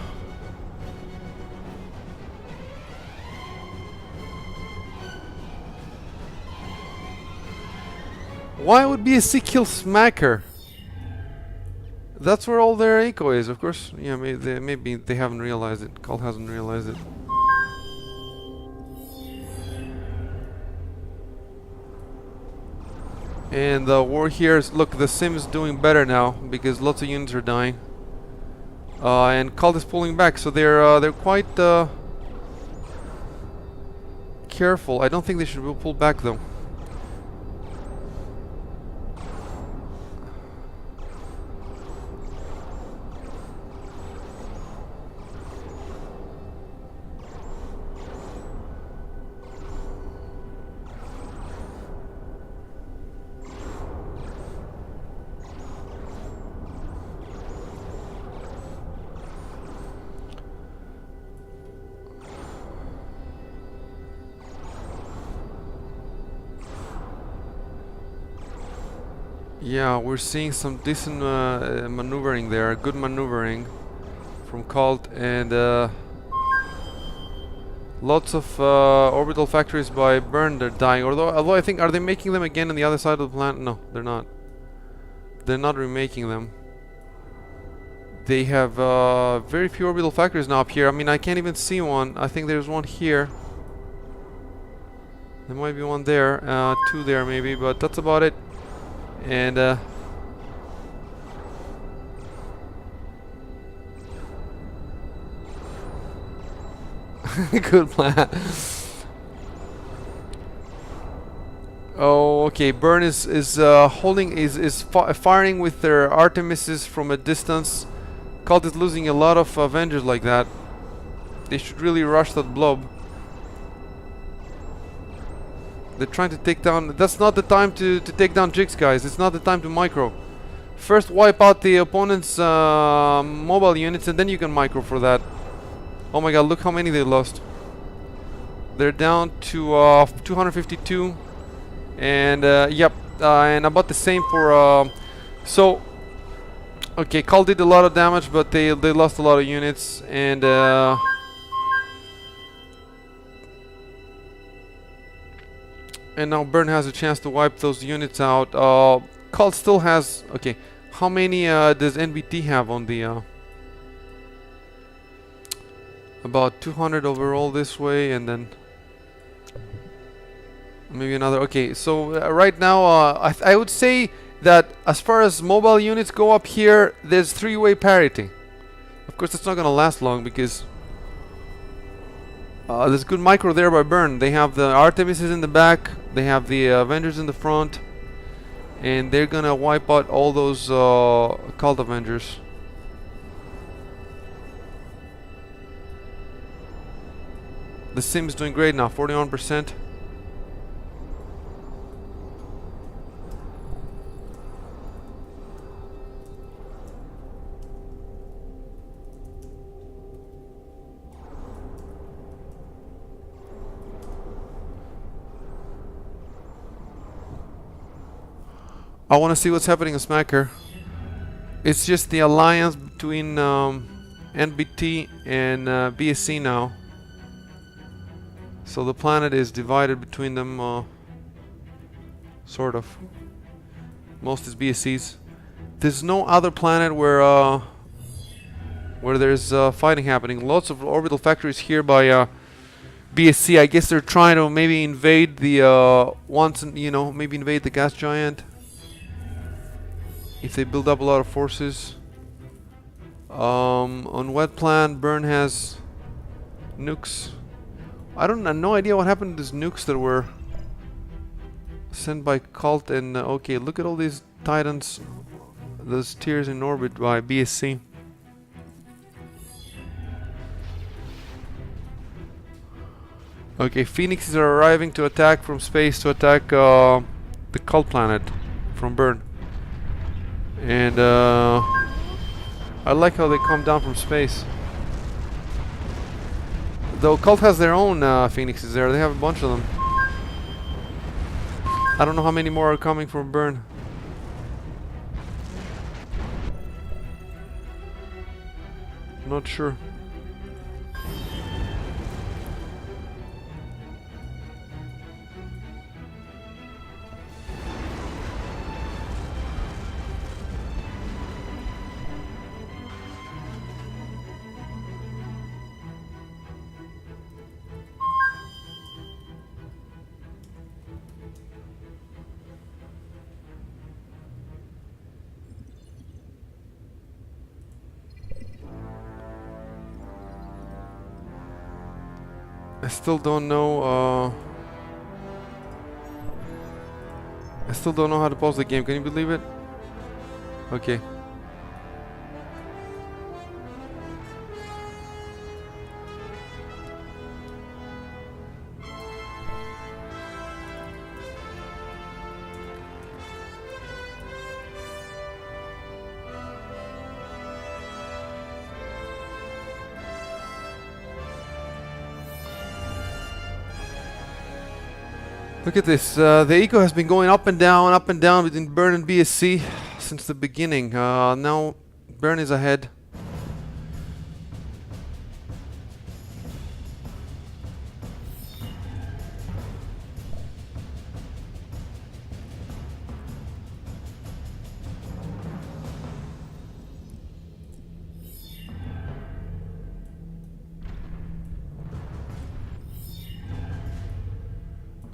Why would BSC kill Smacker? That's where all their eco is, of course. Yeah, maybe they haven't realized it. Cult hasn't realized it. And the war here is... Look, the sim is doing better now because lots of units are dying. And Cult is pulling back, so they're quite careful. I don't think they should pull back though. Yeah, we're seeing some decent maneuvering there, good maneuvering from Cult, and lots of orbital factories by Burn. They're dying. Although I think, are they making them again on the other side of the planet? No, they're not. They're not remaking them. They have very few orbital factories now up here. I mean, I can't even see one. I think there's one here. There might be one there, two there maybe, but that's about it. And good plan. Oh, okay. Burn is holding is firing with their Artemises from a distance. Cult is losing a lot of Avengers like that. They should really rush that blob. They're trying to take down... That's not the time to take down Jigs, guys. It's not the time to micro. First wipe out the opponent's mobile units and then you can micro for that. Oh my god, look how many they lost. They're down to 252. And yep, and about the same for... so... Okay, Cult did a lot of damage, but they lost a lot of units, and now Burn has a chance to wipe those units out. Cult still has... Okay, how many does NBT have on the... about 200 overall this way, and then... maybe another... Okay, so right now I would say that as far as mobile units go up here, there's three-way parity. Of course, it's not gonna last long because there's good micro there by Burn. They have the Artemises in the back, they have the Avengers in the front, and they're gonna wipe out all those Cult Avengers. The Sim is doing great now, 41%. I want to see what's happening in Smacker. It's just the alliance between NBT and BSC now. So the planet is divided between them, sort of. Most is BSC's. There's no other planet where there's fighting happening. Lots of orbital factories here by BSC. I guess they're trying to maybe invade the maybe invade the gas giant. If they build up a lot of forces. On Wet Plan, Burn has nukes. I have no idea what happened to these nukes that were sent by Cult. And okay, look at all these Titans, those tiers in orbit by BSC. Okay, Phoenixes are arriving to attack from space to attack the Cult planet from Burn. And I like how they come down from space. Though Cult has their own Phoenixes there. They have a bunch of them. I don't know how many more are coming from Burn. Not sure. I still don't know. I still don't know how to pause the game. Can you believe it? Okay. Look at this. The eco has been going up and down between Burn and BSC since the beginning. Now Burn is ahead.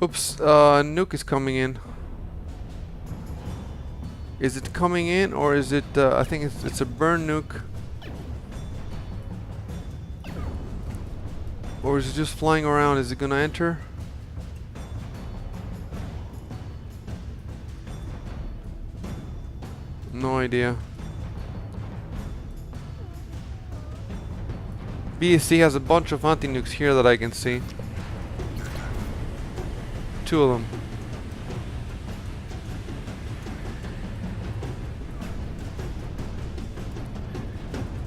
Oops, nuke is coming in. Is it coming in or is it, I think it's a Burn nuke. Or is it just flying around? Is it gonna enter? No idea. BSC has a bunch of anti-nukes here that I can see. 2 of them.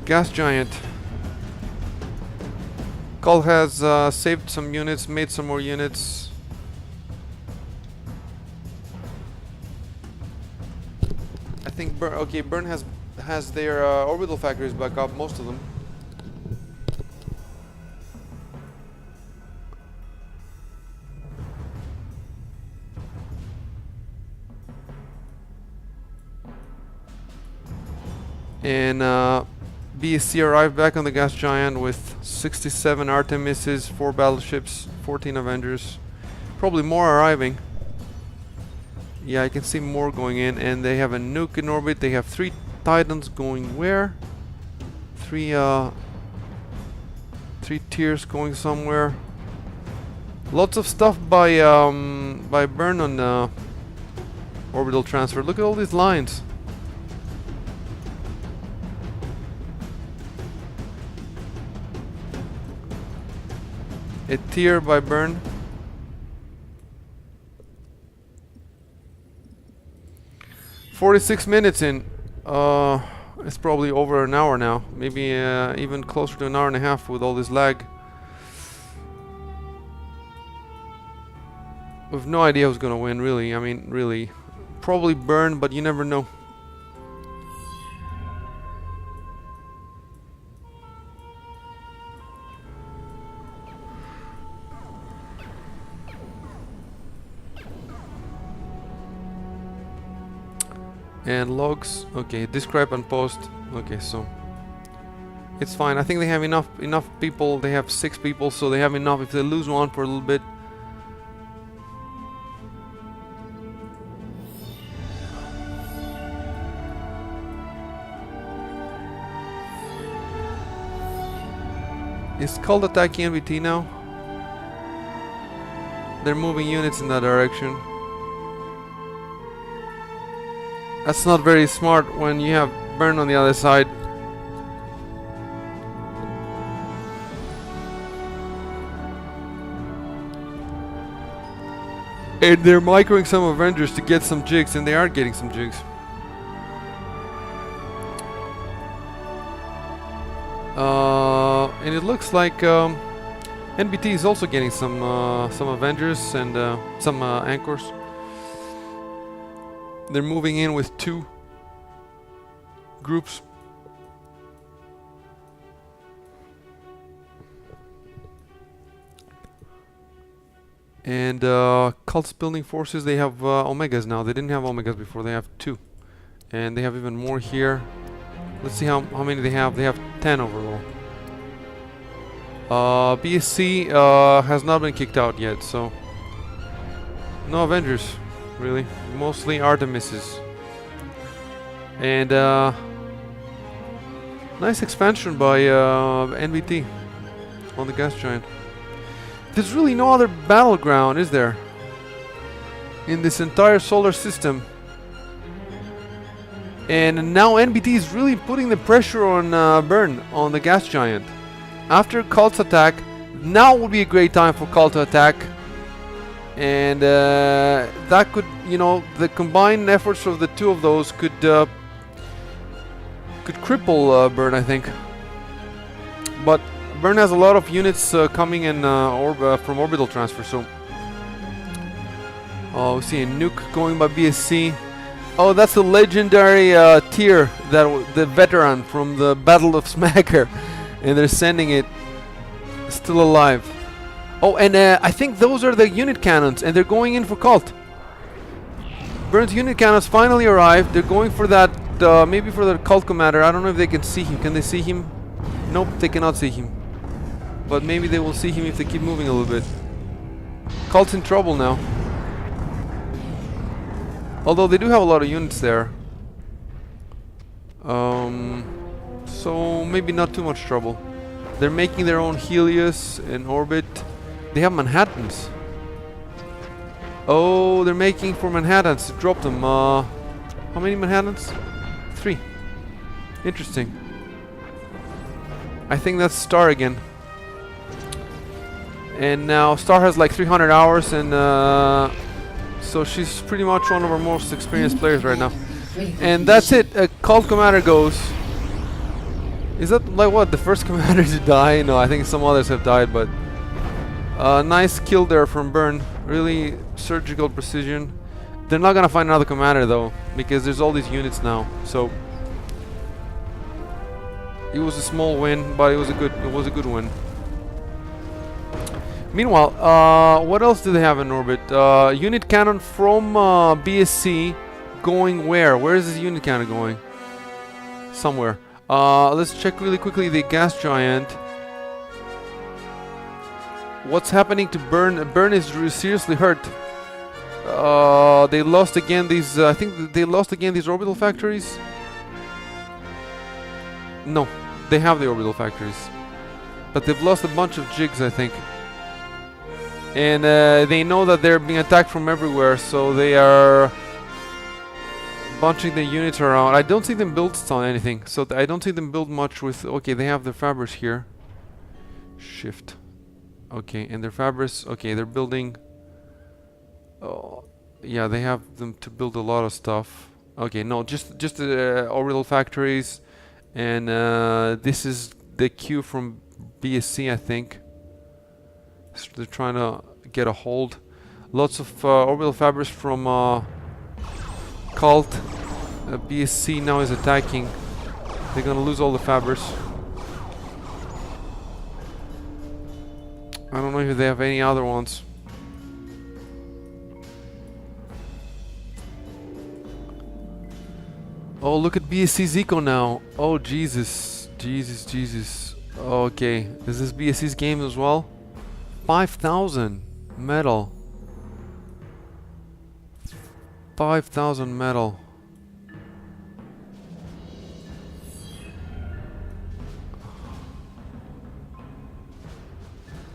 Gas giant. Call has saved some units, made some more units. I think Burn has their orbital factories back up, most of them. And BSC arrived back on the gas giant with 67 Artemises, 4 battleships, 14 Avengers. Probably more arriving. Yeah, I can see more going in, and they have a nuke in orbit. They have 3 Titans going where? 3 tiers going somewhere. Lots of stuff by Burn on orbital transfer. Look at all these lines. A tier by Burn. "46 minutes in. It's probably over an hour now. Maybe even closer to an hour and a half with all this lag. We've no idea who's gonna win, really. I mean, really. Probably Burn, but you never know. And logs, okay, describe and post. Okay, so it's fine. I think they have enough people. They have 6 people, so they have enough. If they lose one for a little bit, is called attacking NBT now. They're moving units in that direction. That's not very smart when you have Burn on the other side. And they're microing some Avengers to get some jigs, and they are getting some jigs. And it looks like NBT is also getting some Avengers and some anchors. They're moving in with 2 groups. And Cult's building forces, they have Omegas now. They didn't have Omegas before, they have 2. And they have even more here. Let's see how many they have. They have 10 overall. BSC has not been kicked out yet, so no Avengers. Really, mostly Artemises. And nice expansion by NBT on the gas giant. There's really no other battleground, is there? In this entire solar system. And now NBT is really putting the pressure on Burn on the gas giant. After Cult's attack, now would be a great time for Cult to attack. And that could, you know, the combined efforts of the 2 of those could cripple Burn, I think. But Burn has a lot of units coming in from orbital transfer, so Oh, we see a nuke going by BSC. Oh, that's the legendary tier, the veteran from the Battle of Smacker, and they're sending it still alive. Oh, and I think those are the unit cannons, and they're going in for Cult. Burns unit cannons finally arrived. They're going for that, maybe for the Cult commander. I don't know if they can see him. Can they see him? Nope, they cannot see him. But maybe they will see him if they keep moving a little bit. Cult's in trouble now. Although they do have a lot of units there. So maybe not too much trouble. They're making their own Helios in orbit. They have Manhattans. Oh, they're making for Manhattans. Drop them. How many Manhattans? 3. Interesting. I think that's Star again. And now Star has like 300 hours, and so she's pretty much one of our most experienced players right now. And that's it. A Cult commander goes. Is that like what? The first commander to die? No, I think some others have died, but nice kill there from Burn. Really surgical precision. They're not gonna find another commander though, because there's all these units now. So it was a small win, but it was a good win. Meanwhile, what else do they have in orbit? Unit cannon from BSC going where? Where is this unit cannon going? Somewhere. Let's check really quickly the gas giant. What's happening to Burn? Burn is seriously hurt. They lost again these. I think they lost again these orbital factories. No, they have the orbital factories, but they've lost a bunch of jigs, I think. And they know that they're being attacked from everywhere, so they are bunching the units around. I don't see them build on anything, so I don't see them build much with. Okay, they have their fabrics here. Shift. Okay, and their fabrics. Okay, they're building. Oh, yeah, they have them to build a lot of stuff. Okay, no, just the orbital factories, and this is the queue from BSC, I think. So they're trying to get a hold. Lots of orbital fabrics from Cult. BSC now is attacking. They're gonna lose all the fabrics. I don't know if they have any other ones. Oh, look at BSC's eco now. Oh, Jesus. Jesus. Okay, is this BSC's game as well? 5,000 metal. 5,000 metal.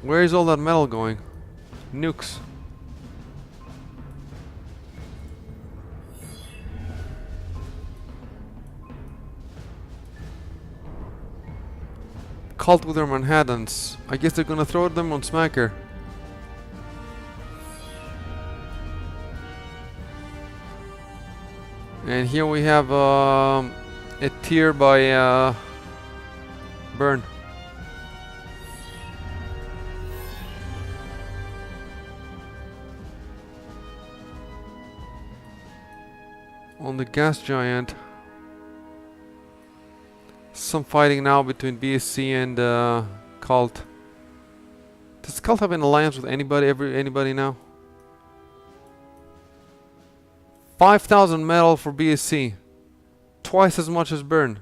Where is all that metal going? Nukes. Cult with their Manhattans. I guess they're gonna throw them on Smacker. And here we have a tier by Burn. On the gas giant. Some fighting now between BSC and Cult. Does Cult have an alliance with anybody now? 5,000 metal for BSC. Twice as much as Burn.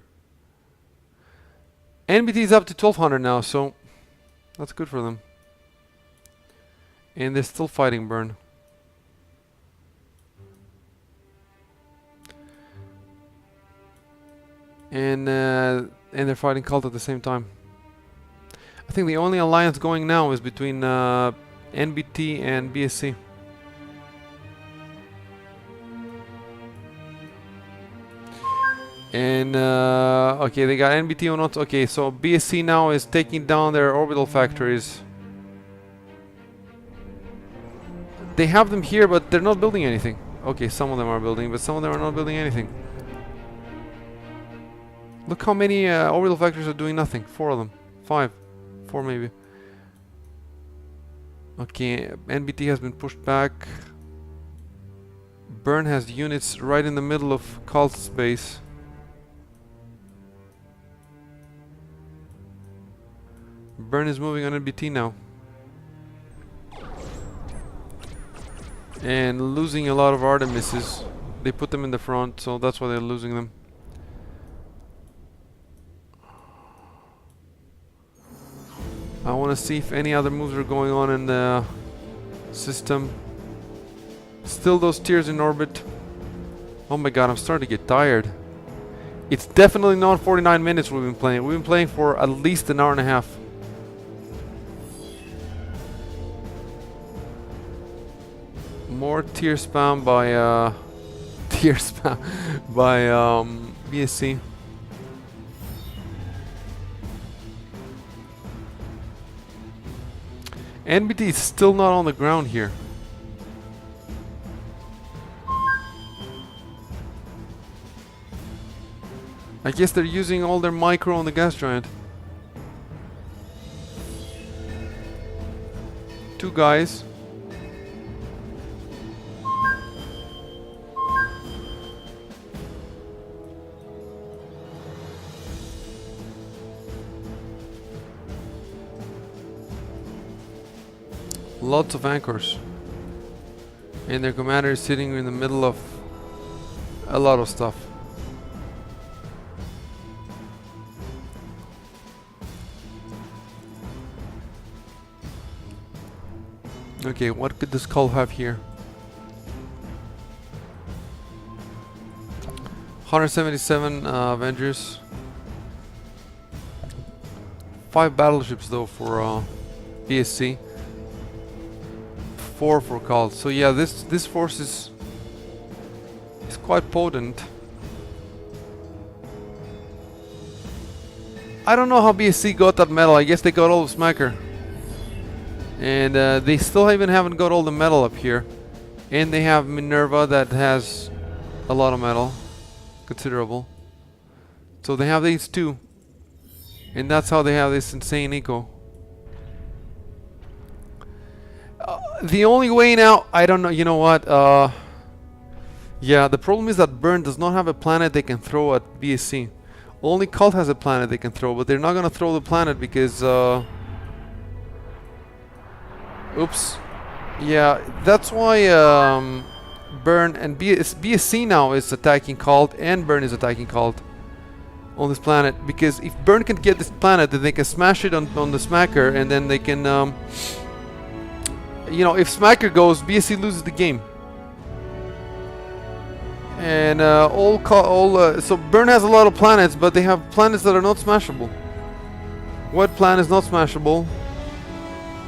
NBT is up to 1,200 now, so that's good for them. And they're still fighting Burn. And they're fighting Cult at the same time. I think the only alliance going now is between NBT and BSC. And okay, they got NBT on. Okay, so BSC now is taking down their orbital factories. They have them here, but they're not building anything. Okay, some of them are building, but some of them are not building anything. Look how many orbital factories are doing nothing. 4 of them. 5. 4 maybe. Okay, NBT has been pushed back. Burn has units right in the middle of Cult's base. Burn is moving on NBT now. And losing a lot of Artemises. They put them in the front, so that's why they're losing them. I want to see if any other moves are going on in the system. Still those tiers in orbit. Oh my god, I'm starting to get tired. It's definitely not 49 minutes we've been playing. We've been playing for at least an hour and a half. More tier spam by tier spam by BSC. NBT is still not on the ground here. I guess they're using all their micro on the gas giant. Two guys. Lots of anchors. And their commander is sitting in the middle of a lot of stuff. Okay, what could this call have here? 177 Avengers. 5 battleships though for BSC. 4 for Cult. So yeah, this force is quite potent. I don't know how BSC got that metal. I guess they got all the smacker. And they still haven't got all the metal up here. And they have Minerva that has a lot of metal. Considerable. So they have these two. And that's how they have this insane eco. The only way now, I don't know, you know what, yeah, the problem is that Burn does not have a planet they can throw at BSC. Only Cult has a planet they can throw, but they're not gonna throw the planet because, oops. Yeah, that's why, Burn and BSC now is attacking Cult, and Burn is attacking Cult on this planet, because if Burn can get this planet, then they can smash it on the smacker, and then they can, you know, if Smacker goes, BSC loses the game. And so Burn has a lot of planets, but they have planets that are not smashable. What planet is not smashable?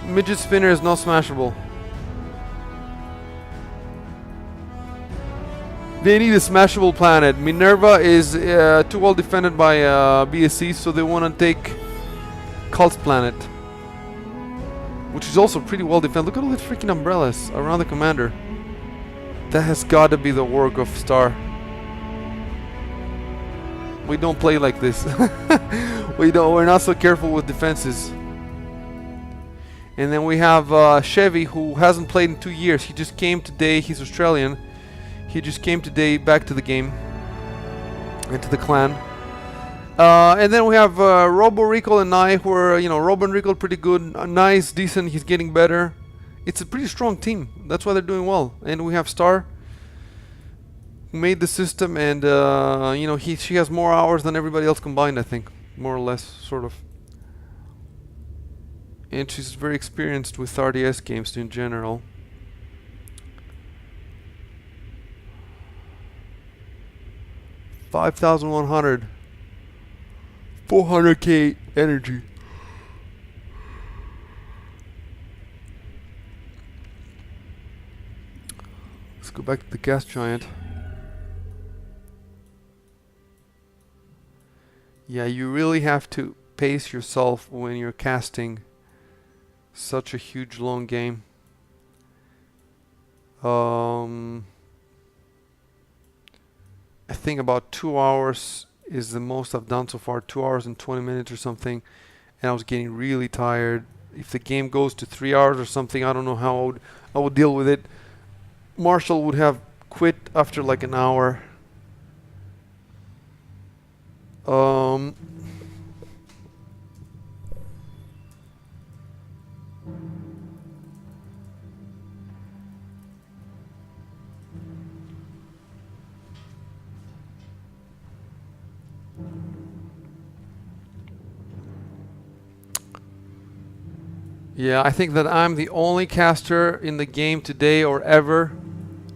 Midget Spinner is not smashable. They need a smashable planet. Minerva is too well defended by BSC, so they want to take Cult's planet, which is also pretty well defended. Look at all the freaking umbrellas around the commander. That has got to be the work of Star. We don't play like this. We're not so careful with defenses. And then we have Chevy, who hasn't played in 2 years. He just came today. He's Australian. He just came today back to the game. Into the clan. And then we have Robo, Recall, and Nye, who are, you know, Robo and Recall pretty good. Nye's decent, he's getting better. It's a pretty strong team. That's why they're doing well. And we have Star, who made the system, and, you know, she has more hours than everybody else combined, I think. More or less, sort of. And she's very experienced with RDS games in general. $5,100. 400k energy. Let's go back to the gas giant. Yeah, you really have to pace yourself when you're casting such a huge long game. I think about 2 hours is the most I've done so far. 2 hours and 20 minutes or something, and I was getting really tired. If the game goes to 3 hours or something, I don't know how I would deal with it. Marshall would have quit after like an hour. Um, yeah, I think that I'm the only caster in the game today or ever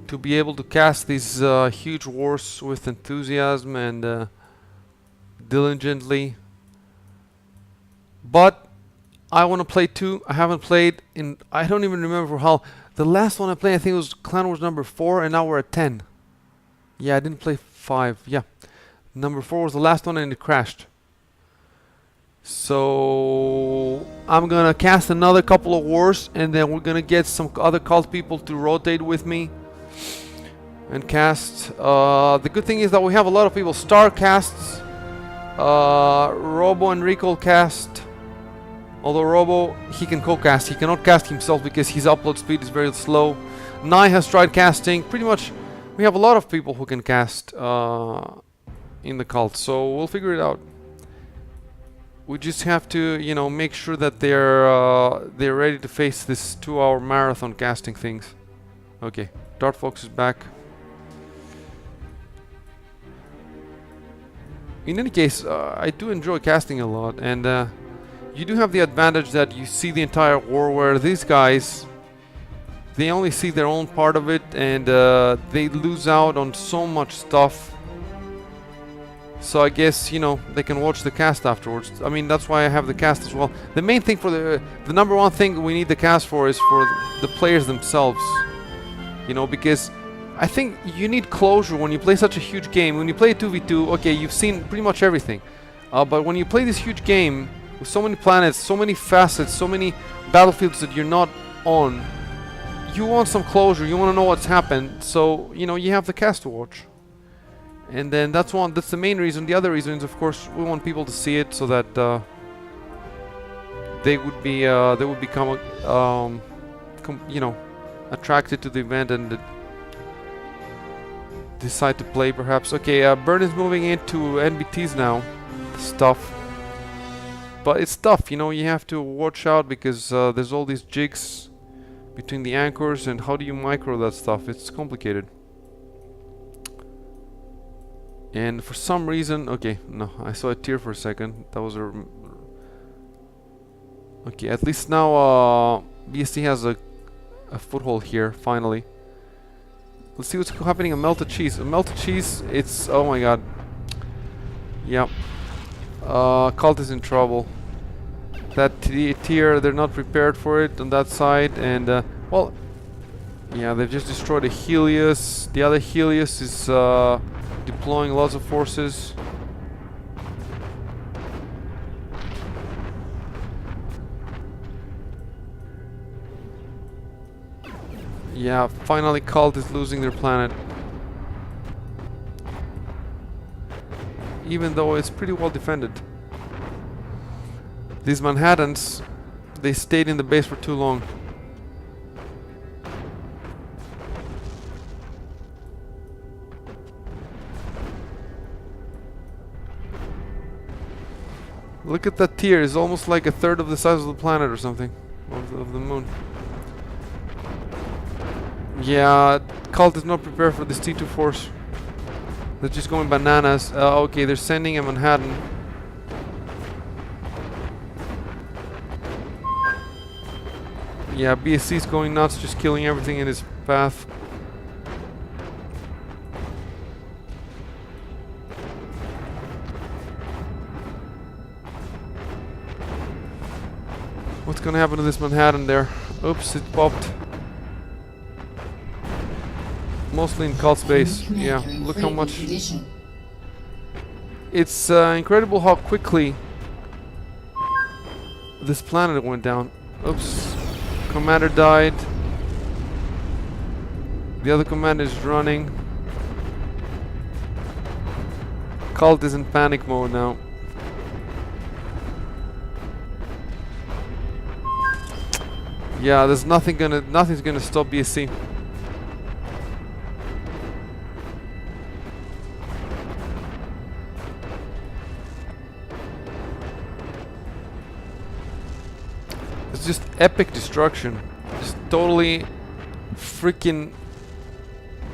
to be able to cast these huge wars with enthusiasm and diligently. But I want to play 2. I haven't played in, I don't even remember how. The last one I played, I think it was Clan Wars number 4, and now we're at 10. Yeah, I didn't play 5. Yeah. Number 4 was the last one and it crashed. So I'm gonna cast another couple of wars, and then we're gonna get some other cult people to rotate with me and cast. The good thing is that we have a lot of people. Star casts, Robo and Rico cast. Although Robo, he can co-cast. He cannot cast himself because his upload speed is very slow. Nai has tried casting. Pretty much, we have a lot of people who can cast in the cult. So we'll figure it out. We just have to, you know, make sure that they're ready to face this 2-hour marathon casting things. Okay, Dart Fox is back. In any case, I do enjoy casting a lot, and you do have the advantage that you see the entire war, where these guys, they only see their own part of it, and they lose out on so much stuff. So I guess, you know, they can watch the cast afterwards. I mean, that's why I have the cast as well. The main thing for the number one thing we need the cast for is for the players themselves. You know, because I think you need closure when you play such a huge game. When you play 2v2, okay, you've seen pretty much everything. But when you play this huge game with so many planets, so many facets, so many battlefields that you're not on, you want some closure. You want to know what's happened. So, you know, you have the cast to watch. And then that's the main reason. The other reason is, of course, we want people to see it so that they would become you know, attracted to the event and decide to play perhaps. Okay, Burn is moving into NBTs now. Stuff. But it's tough, you know, you have to watch out because there's all these jigs between the anchors, and how do you micro that stuff? It's complicated. And for some reason, okay, no, I saw a tear for a second. That was a... Okay, at least now BST has a foothold here, finally. Let's see what's happening on Melted Cheese. Melted Cheese, it's... Oh my god. Yep. Cult is in trouble. That tier, they're not prepared for it on that side, and well, yeah, they've just destroyed a Helios. The other Helios is deploying lots of forces. Yeah, finally Cult is losing their planet. Even though it's pretty well defended. These Manhattans, they stayed in the base for too long. Look at that tier, it's almost like a third of the size of the planet or something. Of the moon. Yeah, Cult is not prepared for this T2 force. They're just going bananas. Okay, they're sending a Manhattan. Yeah, BSC is going nuts, just killing everything in his path. What's gonna happen to this Manhattan there? Oops, it popped. Mostly in Cult space. Yeah, look how much. It's incredible how quickly this planet went down. Oops. Commander died. The other commander is running. Cult is in panic mode now. Yeah, there's nothing's gonna stop BSC. It's just epic destruction. Just totally freaking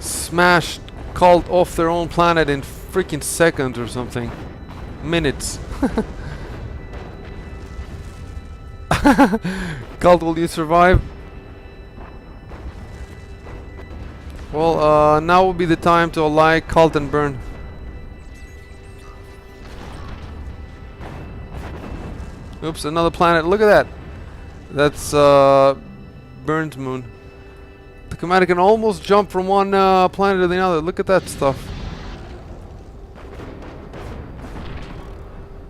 smashed, called off their own planet in freaking seconds or something. Minutes. Cult, will you survive? Well, now would be the time to ally, cult, and burn. Oops, another planet. Look at that. That's Burn's moon. The commander can almost jump from one planet to the other. Look at that stuff.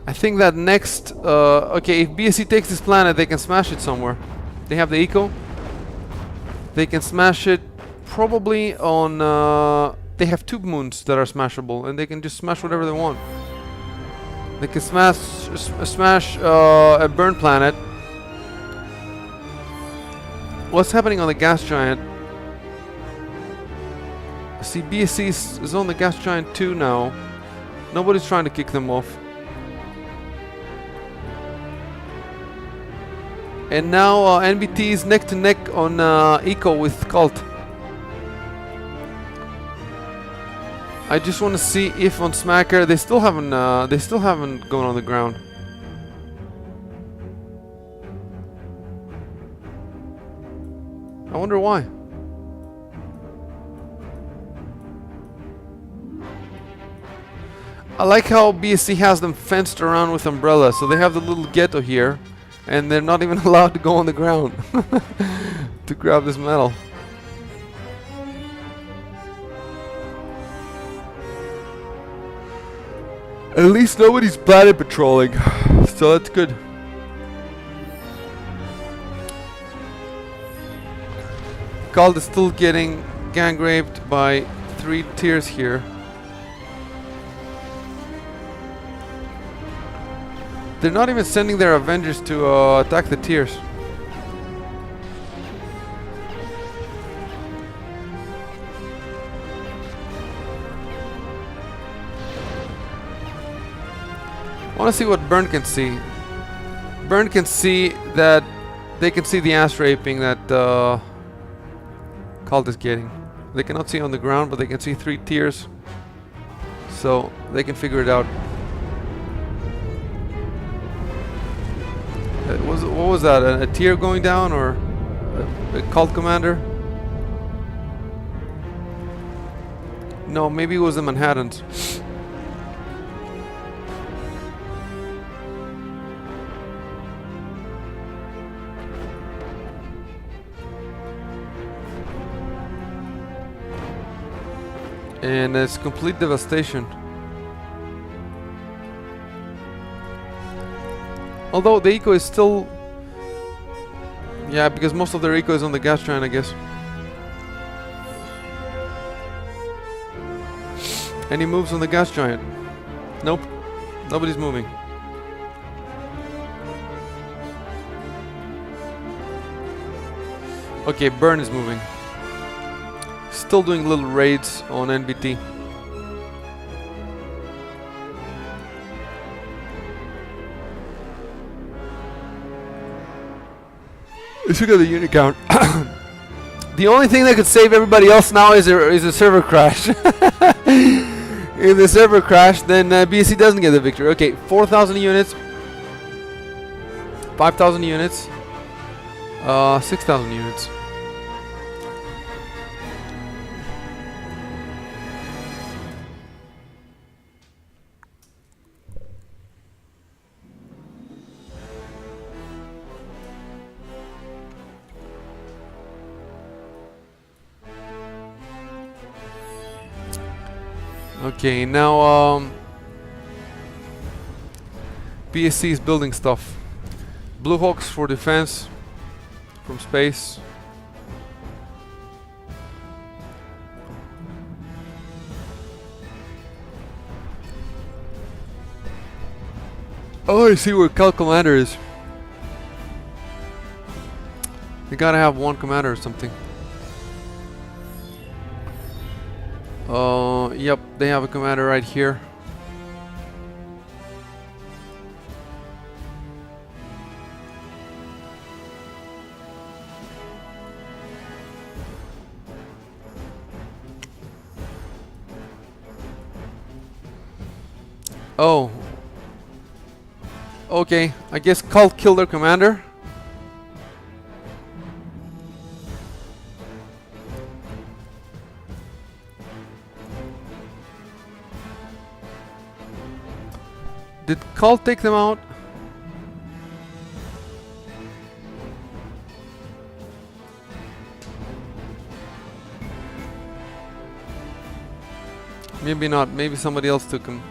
I think that next... okay, if BSC takes this planet, they can smash it somewhere. They have the eco. They can smash it probably on... they have 2 moons that are smashable, and they can just smash whatever they want. They can smash a burn planet. What's happening on the gas giant? See, BSC is on the gas giant 2 now. Nobody's trying to kick them off. And now NBT is neck to neck on eco with cult. I just want to see if on Smacker they still haven't gone on the ground. I wonder why. I like how BSC has them fenced around with umbrellas, so they have the little ghetto here, and they're not even allowed to go on the ground to grab this metal. At least nobody's planet patrolling, so that's good. Cult is still getting gang raped by 3 tiers here. They're not even sending their Avengers to attack the tiers. I want to see what Burn can see. Burn can see that they can see the ass raping that Cult is getting. They cannot see on the ground, but they can see 3 tiers, so they can figure it out. What was that? A tier going down, or a cult commander? No, maybe it was the Manhattans. And it's complete devastation. Although the eco is still... yeah, because most of their eco is on the gas giant, I guess. Any moves on the gas giant? Nope. Nobody's moving. Okay, Burn is moving. Still doing little raids on NBT. Let's look at the unit count. The only thing that could save everybody else now is a server crash. If the server crash, then BSC doesn't get the victory. Okay, 4,000 units, 5,000 units, 6,000 units. Okay, now BSC is building stuff. Blue Hawks for defense from space. Oh, I see where Cal Commander is. They gotta have 1 commander or something. Yep, they have a commander right here. Oh. Okay, I guess Cult killed their commander. Did Cult take them out? Maybe not. Maybe somebody else took him.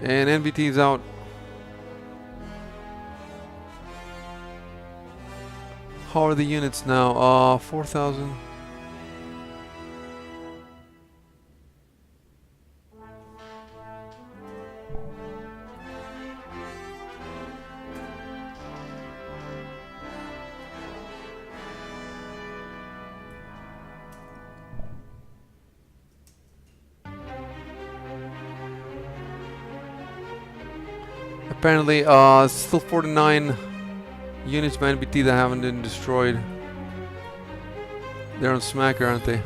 And NVT is out. How are the units now? 4,000. Apparently, still 49 units by NBT that haven't been destroyed. They're on Smacker, aren't they?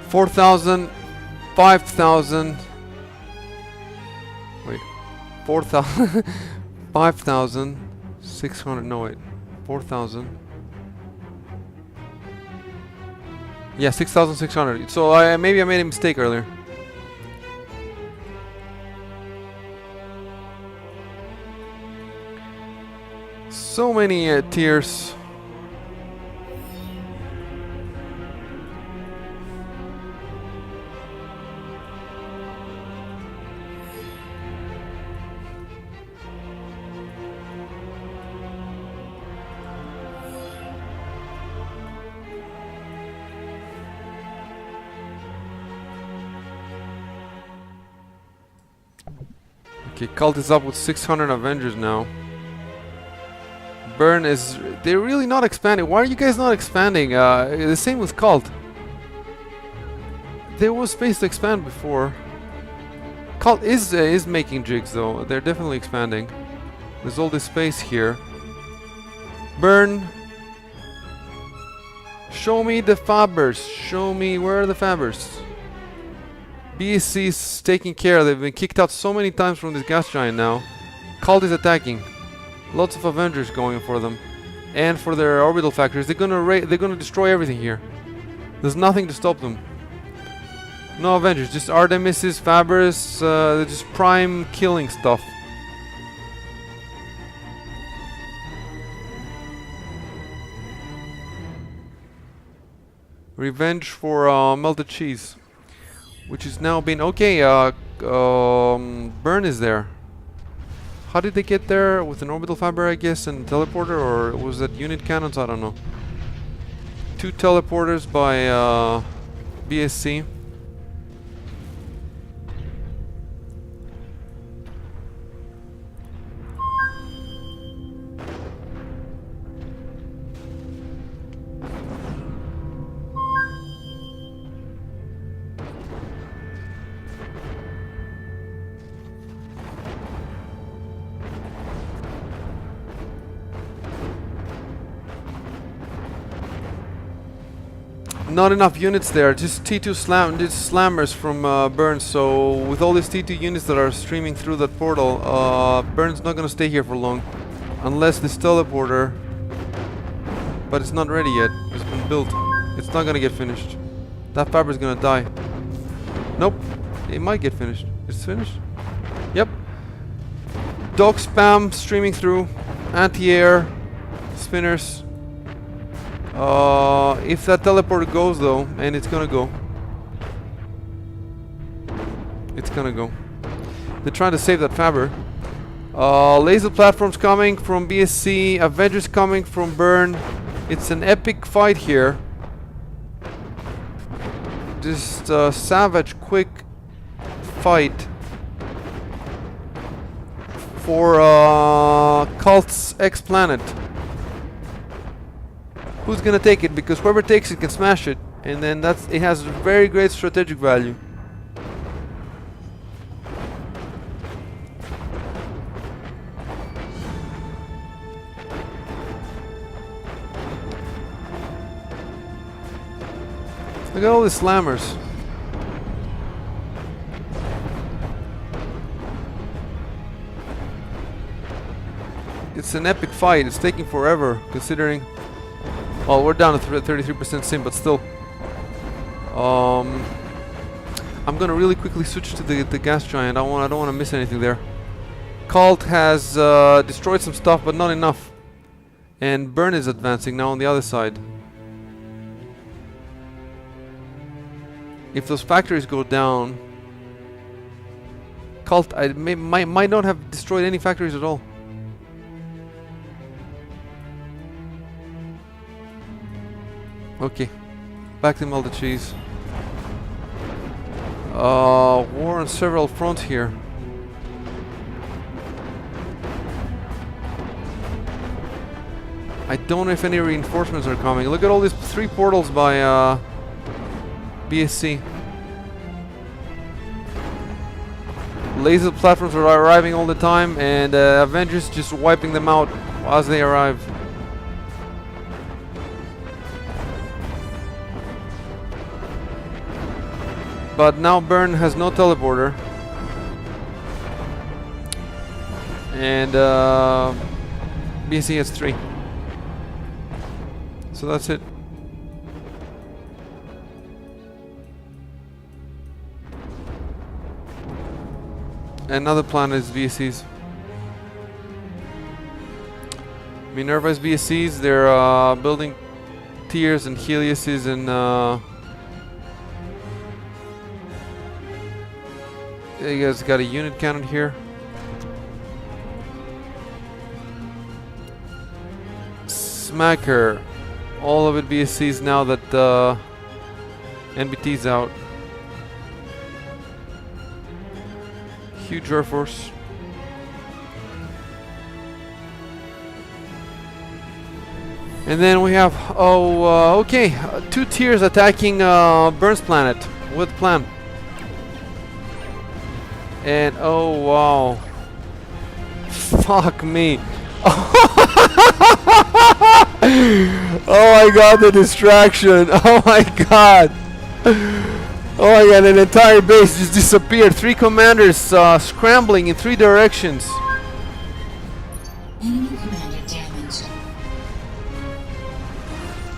$4,000, 5,000. Wait, 4,000, 5,600. No, wait, 4,000. Yeah, 6,600. So maybe I made a mistake earlier. So many tiers. Okay, Cult is up with 600 Avengers now. Burn is... They're really not expanding. Why are you guys not expanding? The same with Cult. There was space to expand before. Cult is making jigs though. They're definitely expanding. There's all this space here. Burn. Show me the fabbers. Show me where are the fabbers. BSC's taking care. They've been kicked out so many times from this gas giant now. Cult is attacking. Lots of Avengers going for them, and for their orbital factories. They're gonna destroy everything here. There's nothing to stop them. No Avengers, just Artemises, Fabbers, they're just prime killing stuff. Revenge for melted cheese, which is now been okay. Burn is there. How did they get there? With an orbital fiber, I guess, and teleporter, or was that unit cannons? I don't know. 2 teleporters by BSC. Not enough units there, just T2 slammers from Burn. So with all these T2 units that are streaming through that portal, Burn's not gonna stay here for long, unless this teleporter. But it's not ready yet. It's been built. It's not gonna get finished. That fabric is gonna die. Nope, it might get finished. It's finished. Yep. Dog spam streaming through. Anti-air spinners. If that teleporter goes though, and it's gonna go. It's gonna go. They're trying to save that Faber. Laser platforms coming from BSC, Avengers coming from Burn. It's an epic fight here. Just savage, quick fight for Cult's X-Planet. who's gonna take it, because whoever takes it can smash it, and then it has very great strategic value. Look at all these slammers. It's an epic fight. It's taking forever, considering. Well, we're down to 33% sim, but still. I'm gonna really quickly switch to the gas giant. I don't want to miss anything there. Cult has destroyed some stuff, but not enough. And Burn is advancing now on the other side. If those factories go down, Cult might not have destroyed any factories at all. Okay, back to melt the cheese. War on several fronts here. I don't know if any reinforcements are coming. Look at all these 3 portals by BSC. Laser platforms are arriving all the time, and Avengers just wiping them out as they arrive. But now Burn has no teleporter, and BSC has 3. So that's it. Another planet is VSC's. Minerva's VSC's. They're building tiers and Helios's and you guys got a unit cannon here. Smacker. All of it VSC's now that NBT's out. Huge Air Force. And then we have, okay, 2 tiers attacking Burns planet with plan. And oh wow, fuck me. Oh my god, the distraction. Oh my god. Oh my god, an entire base just disappeared. 3 commanders scrambling in 3 directions. Enemy commander damaged.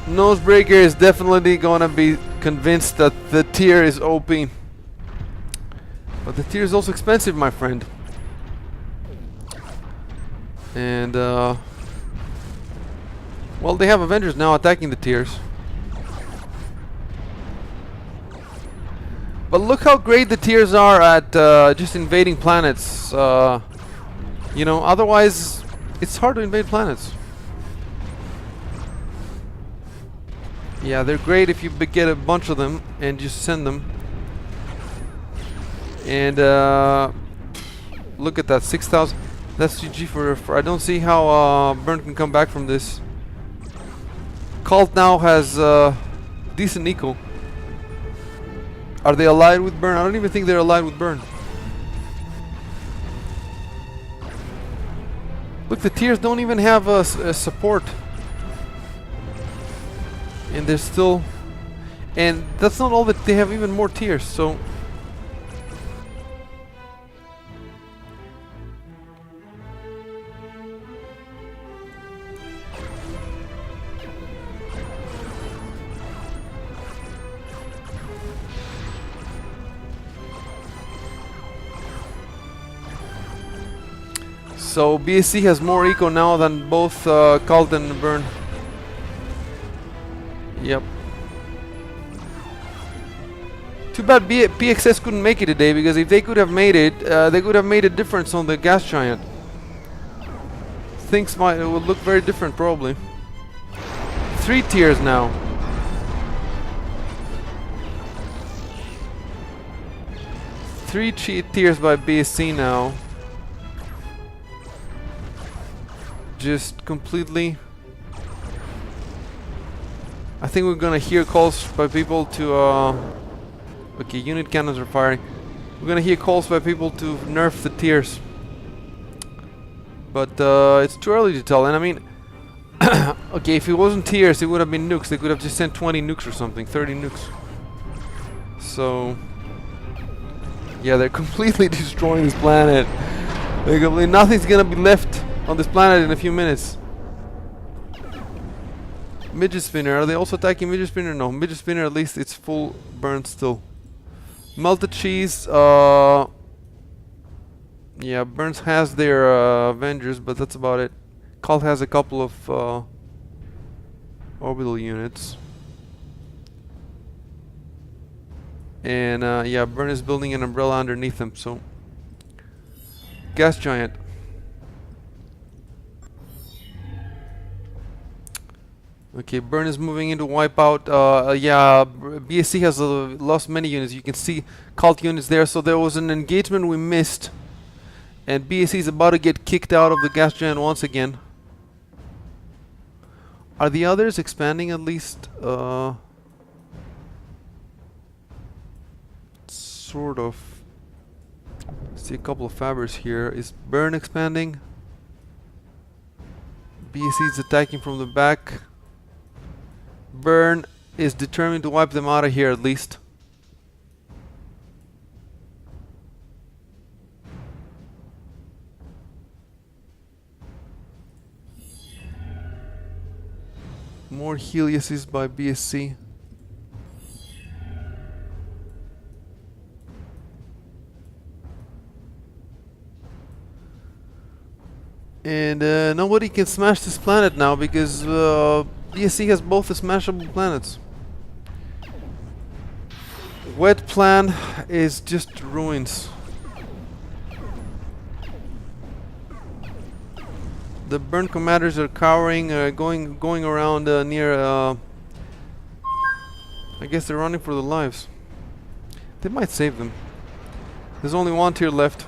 Nosebreaker is definitely gonna be convinced that the tier is OP. But the tier is also expensive, my friend. And well, they have Avengers now attacking the tiers. But look how great the tiers are at just invading planets. You know, otherwise it's hard to invade planets. Yeah, they're great if you get a bunch of them and just send them. And look at that, 6,000. That's GG for I don't see how Burn can come back from this. Cult now has decent eco. Are they allied with Burn? I don't even think they're allied with Burn. Look, the tiers don't even have a support. And they're still... And that's not all, that they have even more tiers, so... So BSC has more eco now than both Cult and Burn. Yep. Too bad PXS couldn't make it today, because if they could have made it, they could have made a difference on the gas giant. Things would look very different probably. 3 tiers now. Three tiers by BSC now. Just completely I think we're gonna hear calls by people to okay, unit cannons are firing. We're gonna hear calls by people to nerf the tiers. But it's too early to tell, and I mean okay, if it wasn't tiers, it would have been nukes. They could have just sent 20 nukes or something, 30 nukes. So yeah, they're completely destroying this planet. Nothing's gonna be left on this planet in a few minutes. Midget spinner, are they also attacking midget spinner? No, midget spinner, at least it's full burn still. Melted cheese, yeah, Burns has their Avengers, but that's about it. Cult has a couple of orbital units. And yeah, Burn is building an umbrella underneath them, so. Gas giant. Okay, Burn is moving into wipeout. Yeah, BSC has lost many units. You can see cult units there. So there was an engagement we missed, and BSC is about to get kicked out of the gas giant once again. Are the others expanding at least? Sort of. See a couple of fabbers here. Is Burn expanding? BSC is attacking from the back. Burn is determined to wipe them out of here at least. More Heliuses by BSC. And nobody can smash this planet now because BSC has both the smashable planets. Wet plan is just ruins. The Burn commanders are cowering, going around near. I guess they're running for their lives. They might save them. There's only one tier left.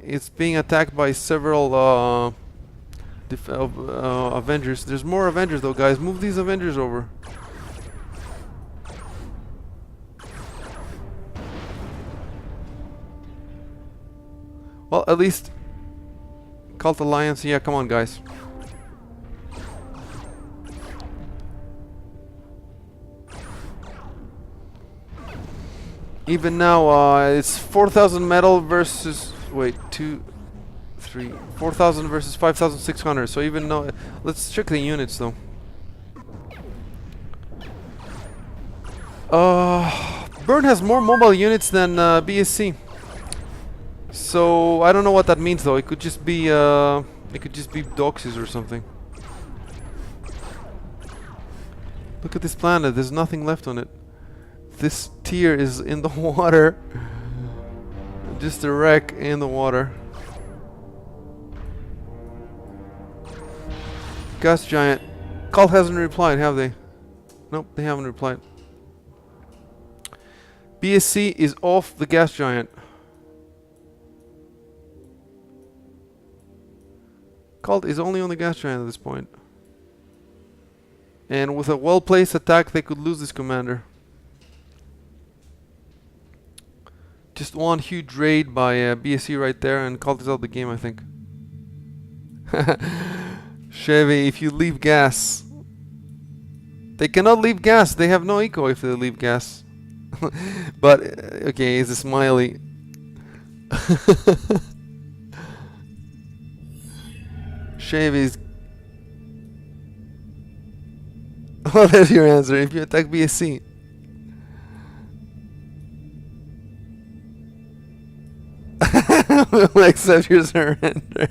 It's being attacked by several Avengers. There's more Avengers though, guys. Move these Avengers over. Well, at least Cult Alliance. Yeah, come on, guys. Even now, it's 4,000 metal versus. Wait, 4,000 versus 5,600. So even though, let's check the units though. Burn has more mobile units than BSC. So I don't know what that means though. It could just be doxes or something. Look at this planet. There's nothing left on it. This tier is in the water. Just a wreck in the water. Gas giant. Cult hasn't replied, have they? Nope, they haven't replied. BSC is off the gas giant. Cult is only on the gas giant at this point. And with a well-placed attack, they could lose this commander. Just one huge raid by BSC right there, and Cult is out the game, I think. Chevy, if you leave gas. They cannot leave gas. They have no eco if they leave gas. But, okay, it's a smiley. Chevy's. Oh, there's your answer. If you attack BSC. We'll accept your surrender.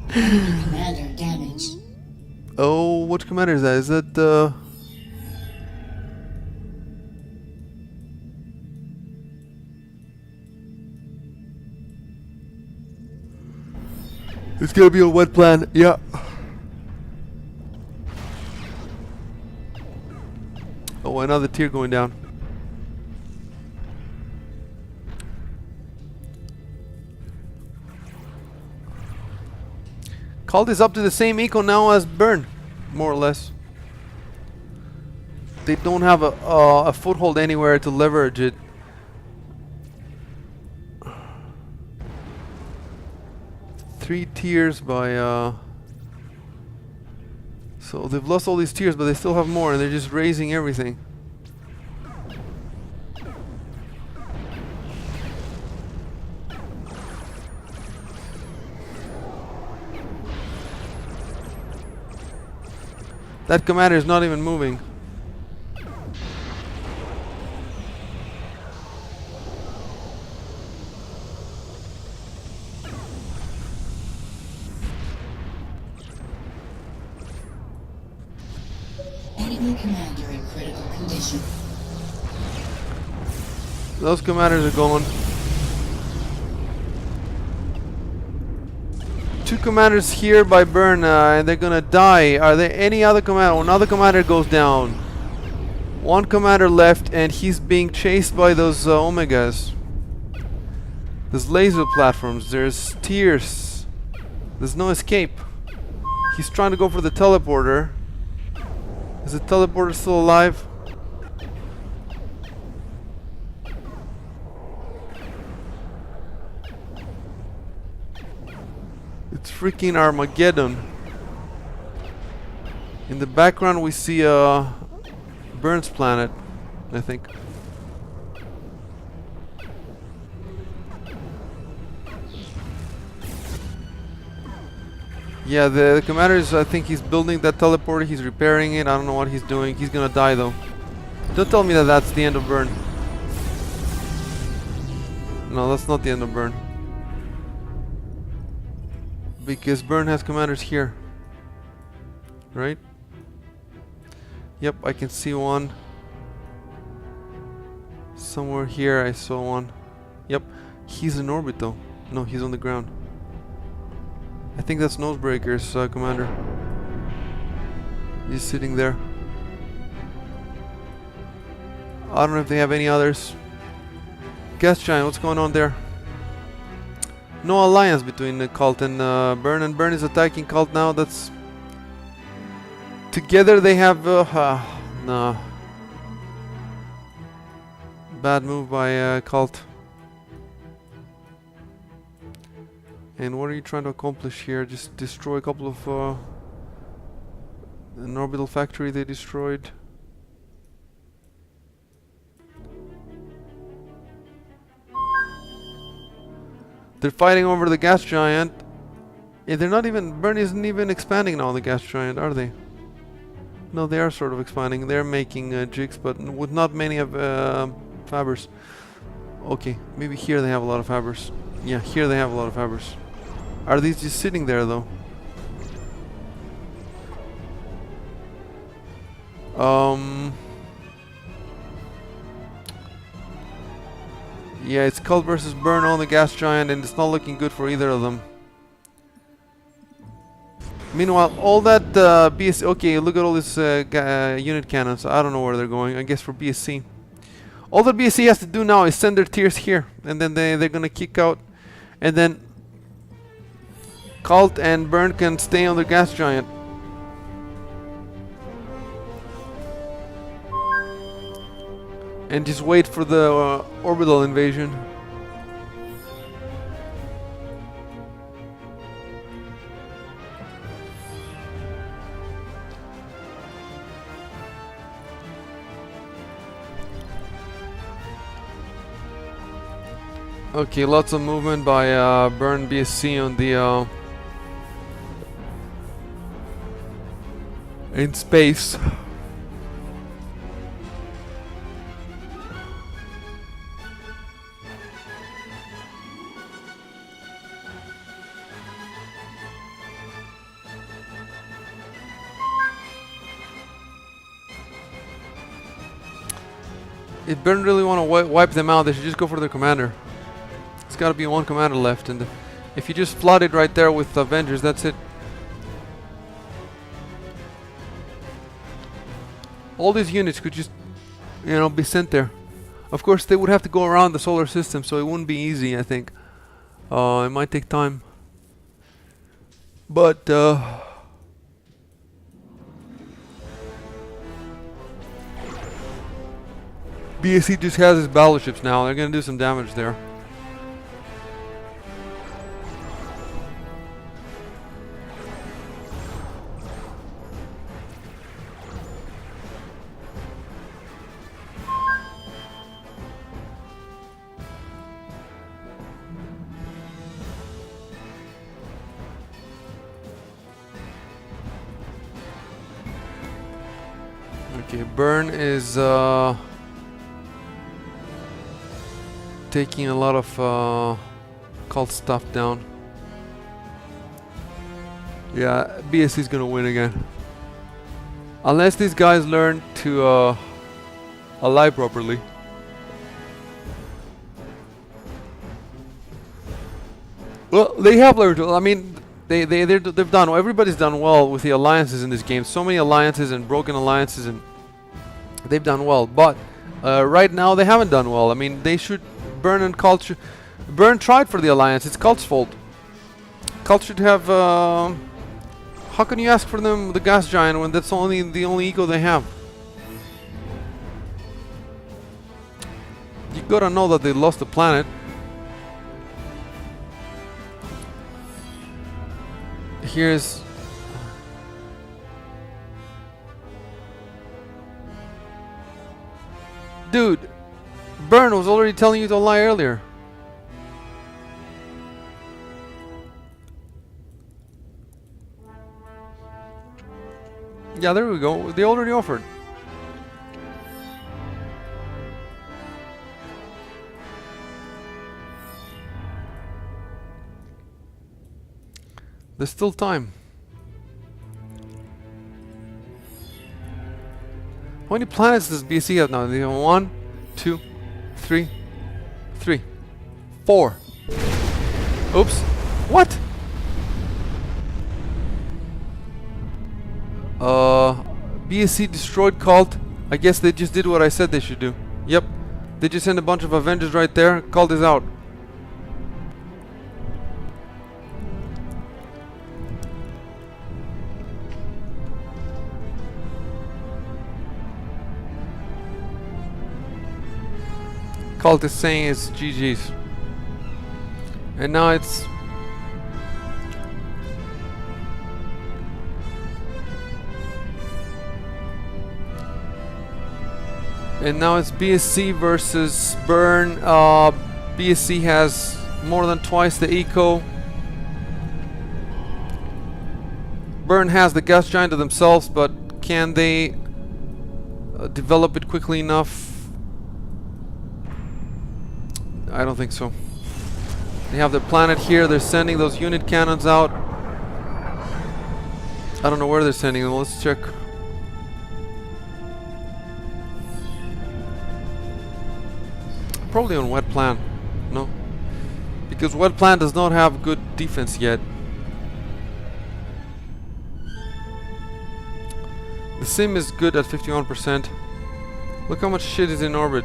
Commander damaged. Oh, which commander is that? Is that It's gonna be a wet plan, yeah. Oh, another tier going down. Cult is up to the same eco now as Burn, more or less. they don't have a foothold anywhere to leverage it. Three tiers by so they've lost all these tiers, but they still have more, and they're just raising everything. That commander is not even moving. Enemy commander in critical condition. Those commanders are gone. Two commanders here by burn, and they're gonna die. Are there any other commander? Oh, another commander goes down. One commander left, and he's being chased by those Omegas. There's laser platforms. There's tiers. There's no escape. He's trying to go for the teleporter. Is the teleporter still alive? It's freaking Armageddon. In the background we see Burns planet, I think. Yeah, the commander is, I think he's building that teleporter, he's repairing it, I don't know what he's doing. He's gonna die though. Don't tell me that that's the end of Burn. No, that's not the end of Burn. Because Burn has commanders here. Right? Yep, I can see one. Somewhere here I saw one. Yep, he's in orbit though. No, he's on the ground. I think that's Nosebreaker's commander. He's sitting there. I don't know if they have any others. Gas Giant, what's going on there? No alliance between the Cult and Burn, and Burn is attacking Cult now. That's... Together they have... no. Bad move by Cult. And what are you trying to accomplish here? Just destroy a couple of... an orbital factory they destroyed. They're fighting over the gas giant. Yeah, they're not even... Burn isn't even expanding now, the gas giant, are they? No, they are sort of expanding. They're making jigs, but with not many of fabbers. Okay, maybe here they have a lot of fabbers. Yeah, here they have a lot of fabbers. Are these just sitting there, though? Yeah, it's Cult versus Burn on the gas giant, and it's not looking good for either of them. Meanwhile, all that BSC... Okay, look at all these unit cannons. I don't know where they're going. I guess for BSC. All that BSC has to do now is send their tiers here, and then they're gonna kick out, and then Cult and Burn can stay on the gas giant. And just wait for the orbital invasion. Okay, lots of movement by Burn BSC on the in space. If Burn really want to wipe them out, they should just go for their commander. It's got to be one commander left, and if you just flood it right there with Avengers, that's it. All these units could just, you know, be sent there. Of course, they would have to go around the solar system, so it wouldn't be easy, I think. It might take time. But, BSC just has his battleships now. They're gonna do some damage there. Okay, Burn is taking a lot of cult stuff down. Yeah, BSC is gonna win again. Unless these guys learn to ally properly. Well, they have learned. I mean, they've done. Everybody's done well with the alliances in this game. So many alliances and broken alliances, and they've done well. But right now, they haven't done well. I mean, they should. Burn and Culture. Burn tried for the alliance. It's Cult's fault. Cult should have. How can you ask for them the gas giant when that's only the only ego they have? You gotta know that they lost the planet. Here's dude, Burn was already telling you to lie earlier. Yeah, there we go. They already offered. There's still time. How many planets does BC have now? They have 1, 2, 3, 3, 4. Oops. What? BSC destroyed Cult. I guess they just did what I said they should do. Yep. They just sent a bunch of Avengers right there. Cult is out. Cult is saying it's GG's. And now it's BSC versus Burn. BSC has more than twice the eco. Burn has the gas giant to themselves, but can they develop it quickly enough? I don't think so. They have their planet here. They're sending those unit cannons out. I don't know where they're sending them. Let's check. Probably on Wet Plan. No. Because Wet Plan does not have good defense yet. The sim is good at 51%. Look how much shit is in orbit.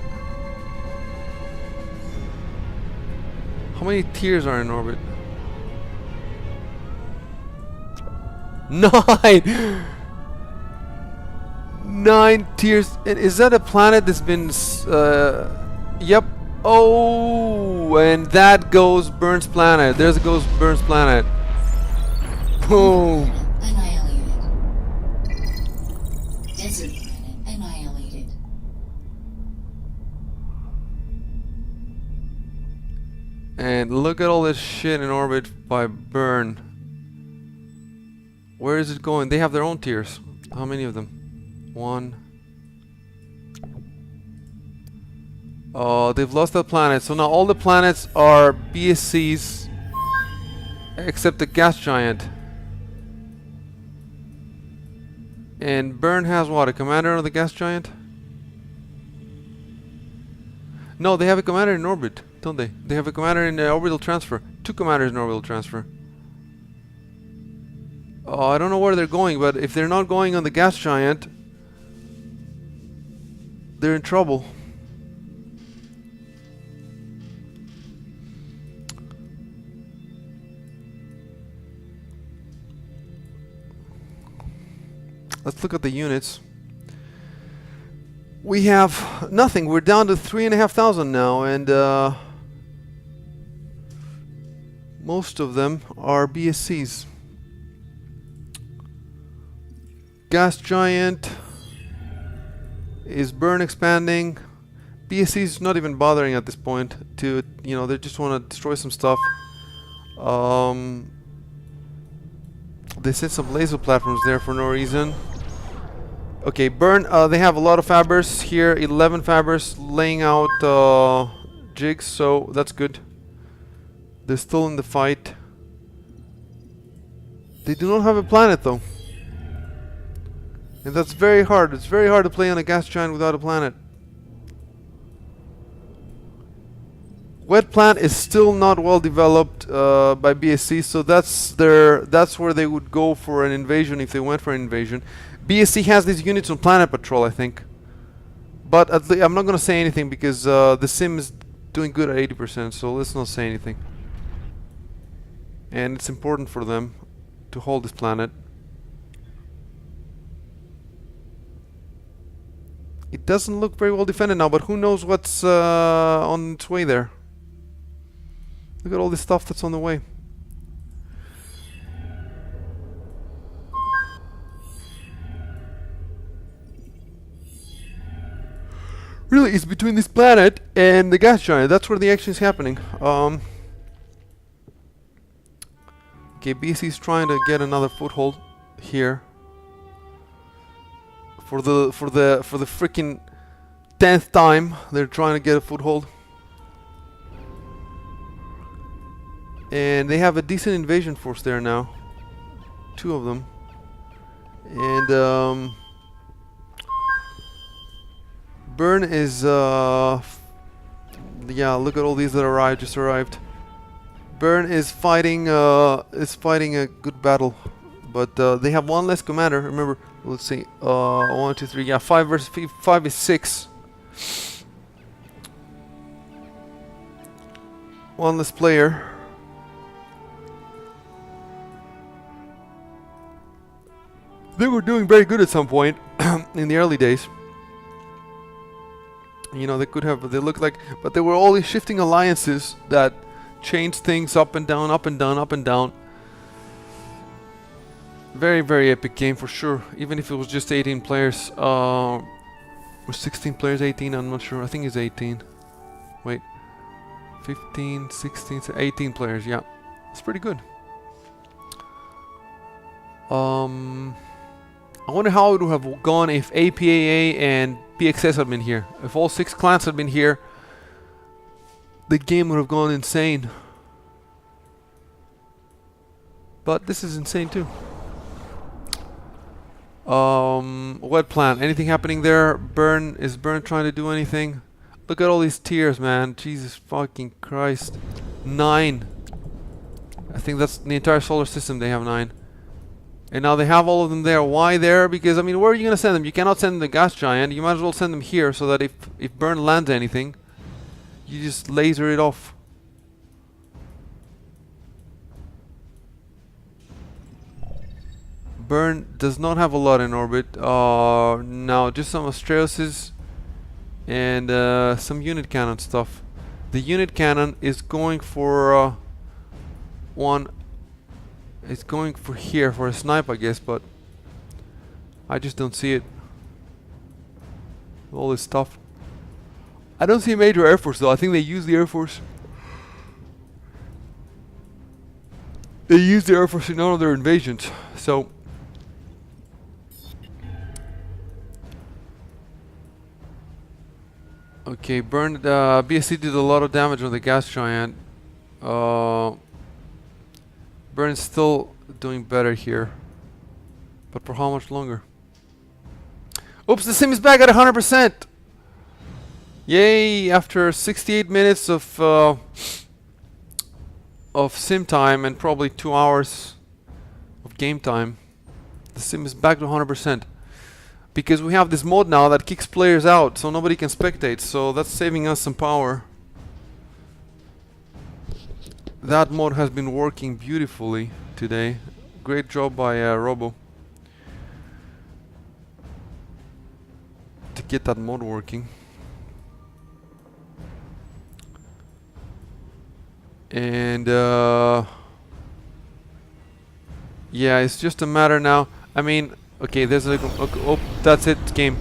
How many tiers are in orbit? 9! 9 tiers. And is that a planet that's been... yep. Oh! And that goes Burn's planet. There's goes Burn's planet. Boom! Annihilated. Desert planet annihilated. And look at all this shit in orbit by Burn. Where is it going? They have their own tiers. How many of them? 1. Oh, they've lost that planet. So now all the planets are BSCs except the gas giant. And Burn has what? A commander on the gas giant? No, they have a commander in orbit, don't they? They have a commander in the orbital transfer. 2 commanders in orbital transfer. Oh, I don't know where they're going, but if they're not going on the gas giant, they're in trouble. Let's look at the units. we have nothing. We're down to 3,500 now, and most of them are BSCs. Gas giant is burn expanding. BSC is not even bothering at this point to, you know, they just want to destroy some stuff. They set some laser platforms there for no reason. Okay, burn, they have a lot of fabbers here, 11 fabbers laying out jigs, so that's good. They're still in the fight. They do not have a planet though. And that's very hard. It's very hard to play on a gas giant without a planet. Wet plant is still not well developed by BSC, so that's where they would go for an invasion if they went for an invasion. BSC has these units on planet patrol, I think. But I'm not going to say anything because the sim is doing good at 80%, so let's not say anything. And it's important for them to hold this planet. It doesn't look very well defended now, but who knows what's on its way there. Look at all this stuff that's on the way. Really, it's between this planet and the gas giant. That's where the action is happening. Okay, BC is trying to get another foothold here. For the freaking 10th time, they're trying to get a foothold. And they have a decent invasion force there now. 2 of them. And Burn is yeah, look at all these that just arrived. Burn is fighting a good battle, but they have 1 less commander. Remember, let's see, 1, 2, 3, yeah, 5 versus 5 is 6. 1 less player. They were doing very good at some point in the early days. You know, they could have, they looked like, but there were all these shifting alliances that changed things up and down, up and down, up and down. Very, very epic game for sure, even if it was just 18 players. Or 16 players, 18, I'm not sure. I think it's 18. Wait. 15, 16, 18 players, yeah. It's pretty good. I wonder how it would have gone if APAA and PXS had been here. If all 6 clans had been here, the game would have gone insane. But this is insane too. Wet plant. Anything happening there? Burn. Is Burn trying to do anything? Look at all these tiers, man. Jesus fucking Christ. 9. I think that's the entire solar system. They have 9. And now they have all of them there. Why there? Because, I mean, where are you going to send them? You cannot send them to Gas Giant. You might as well send them here so that if Burn lands anything, you just laser it off. Burn does not have a lot in orbit. Now just some Australises and some unit cannon stuff. The unit cannon is going for one. It's going for here for a snipe, I guess, but I just don't see it. All this stuff. I don't see a major air force though. I think they use the air force. They use the air force in all of their invasions. So okay, burned. BSC did a lot of damage on the gas giant. Burn's still doing better here, but for how much longer? Oops, the sim is back at 100%. Yay! After 68 minutes of sim time and probably 2 hours of game time, the sim is back to 100%. Because we have this mode now that kicks players out, so nobody can spectate. So that's saving us some power. That mode has been working beautifully today. Great job by Robo. To get that mod working. And yeah, it's just a matter now. I mean, okay, there's a okay, oh, that's it. Game.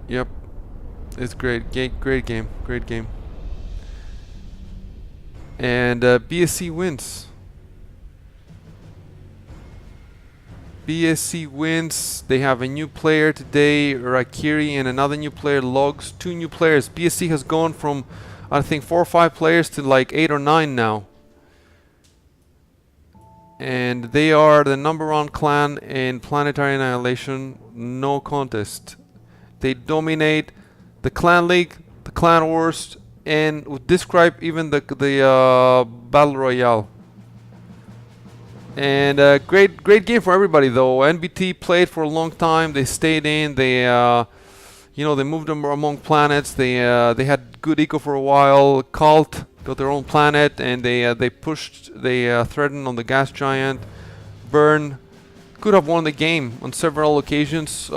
Yep, it's great. Great game. And BSC wins. BSC wins. They have a new player today, Rakiri, and another new player, Logs. 2 new players. BSC has gone from, I think, 4 or 5 players to like 8 or 9 now. And they are the #1 clan in Planetary Annihilation. No contest. They dominate the Clan League, the Clan Wars, and would describe even the Battle Royale. And great game for everybody though. NBT played for a long time. They stayed in. They they moved them among planets. They had good eco for a while. Cult got their own planet, and they threatened on the gas giant. Burn could have won the game on several occasions.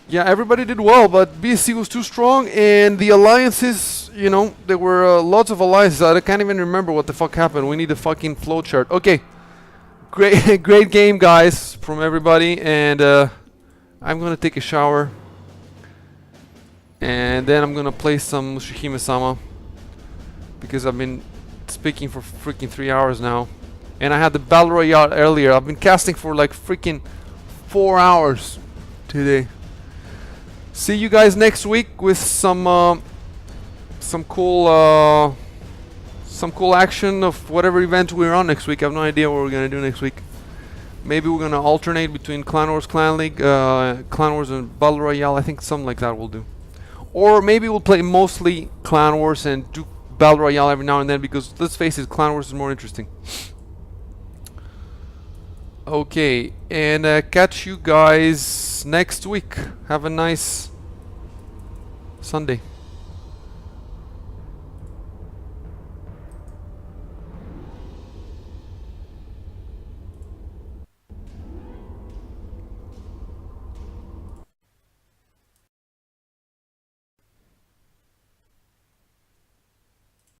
Yeah, everybody did well, but BSC was too strong, and the alliances, there were lots of alliances. I can't even remember what the fuck happened. We need a fucking flowchart. Okay, great game, guys, from everybody, and I'm gonna take a shower, and then I'm gonna play some Mushihime-sama, because I've been speaking for freaking 3 hours now, and I had the Battle Royale earlier. I've been casting for like freaking 4 hours today. See you guys next week with some cool action of whatever event we're on next week. I have no idea what we're gonna do next week. Maybe we're gonna alternate between Clan Wars, Clan League, Clan Wars and Battle Royale. I think something like that we'll do. Or maybe we'll play mostly Clan Wars and do Battle Royale every now and then, because let's face it, Clan Wars is more interesting. Okay, and catch you guys next week. Have a nice Sunday.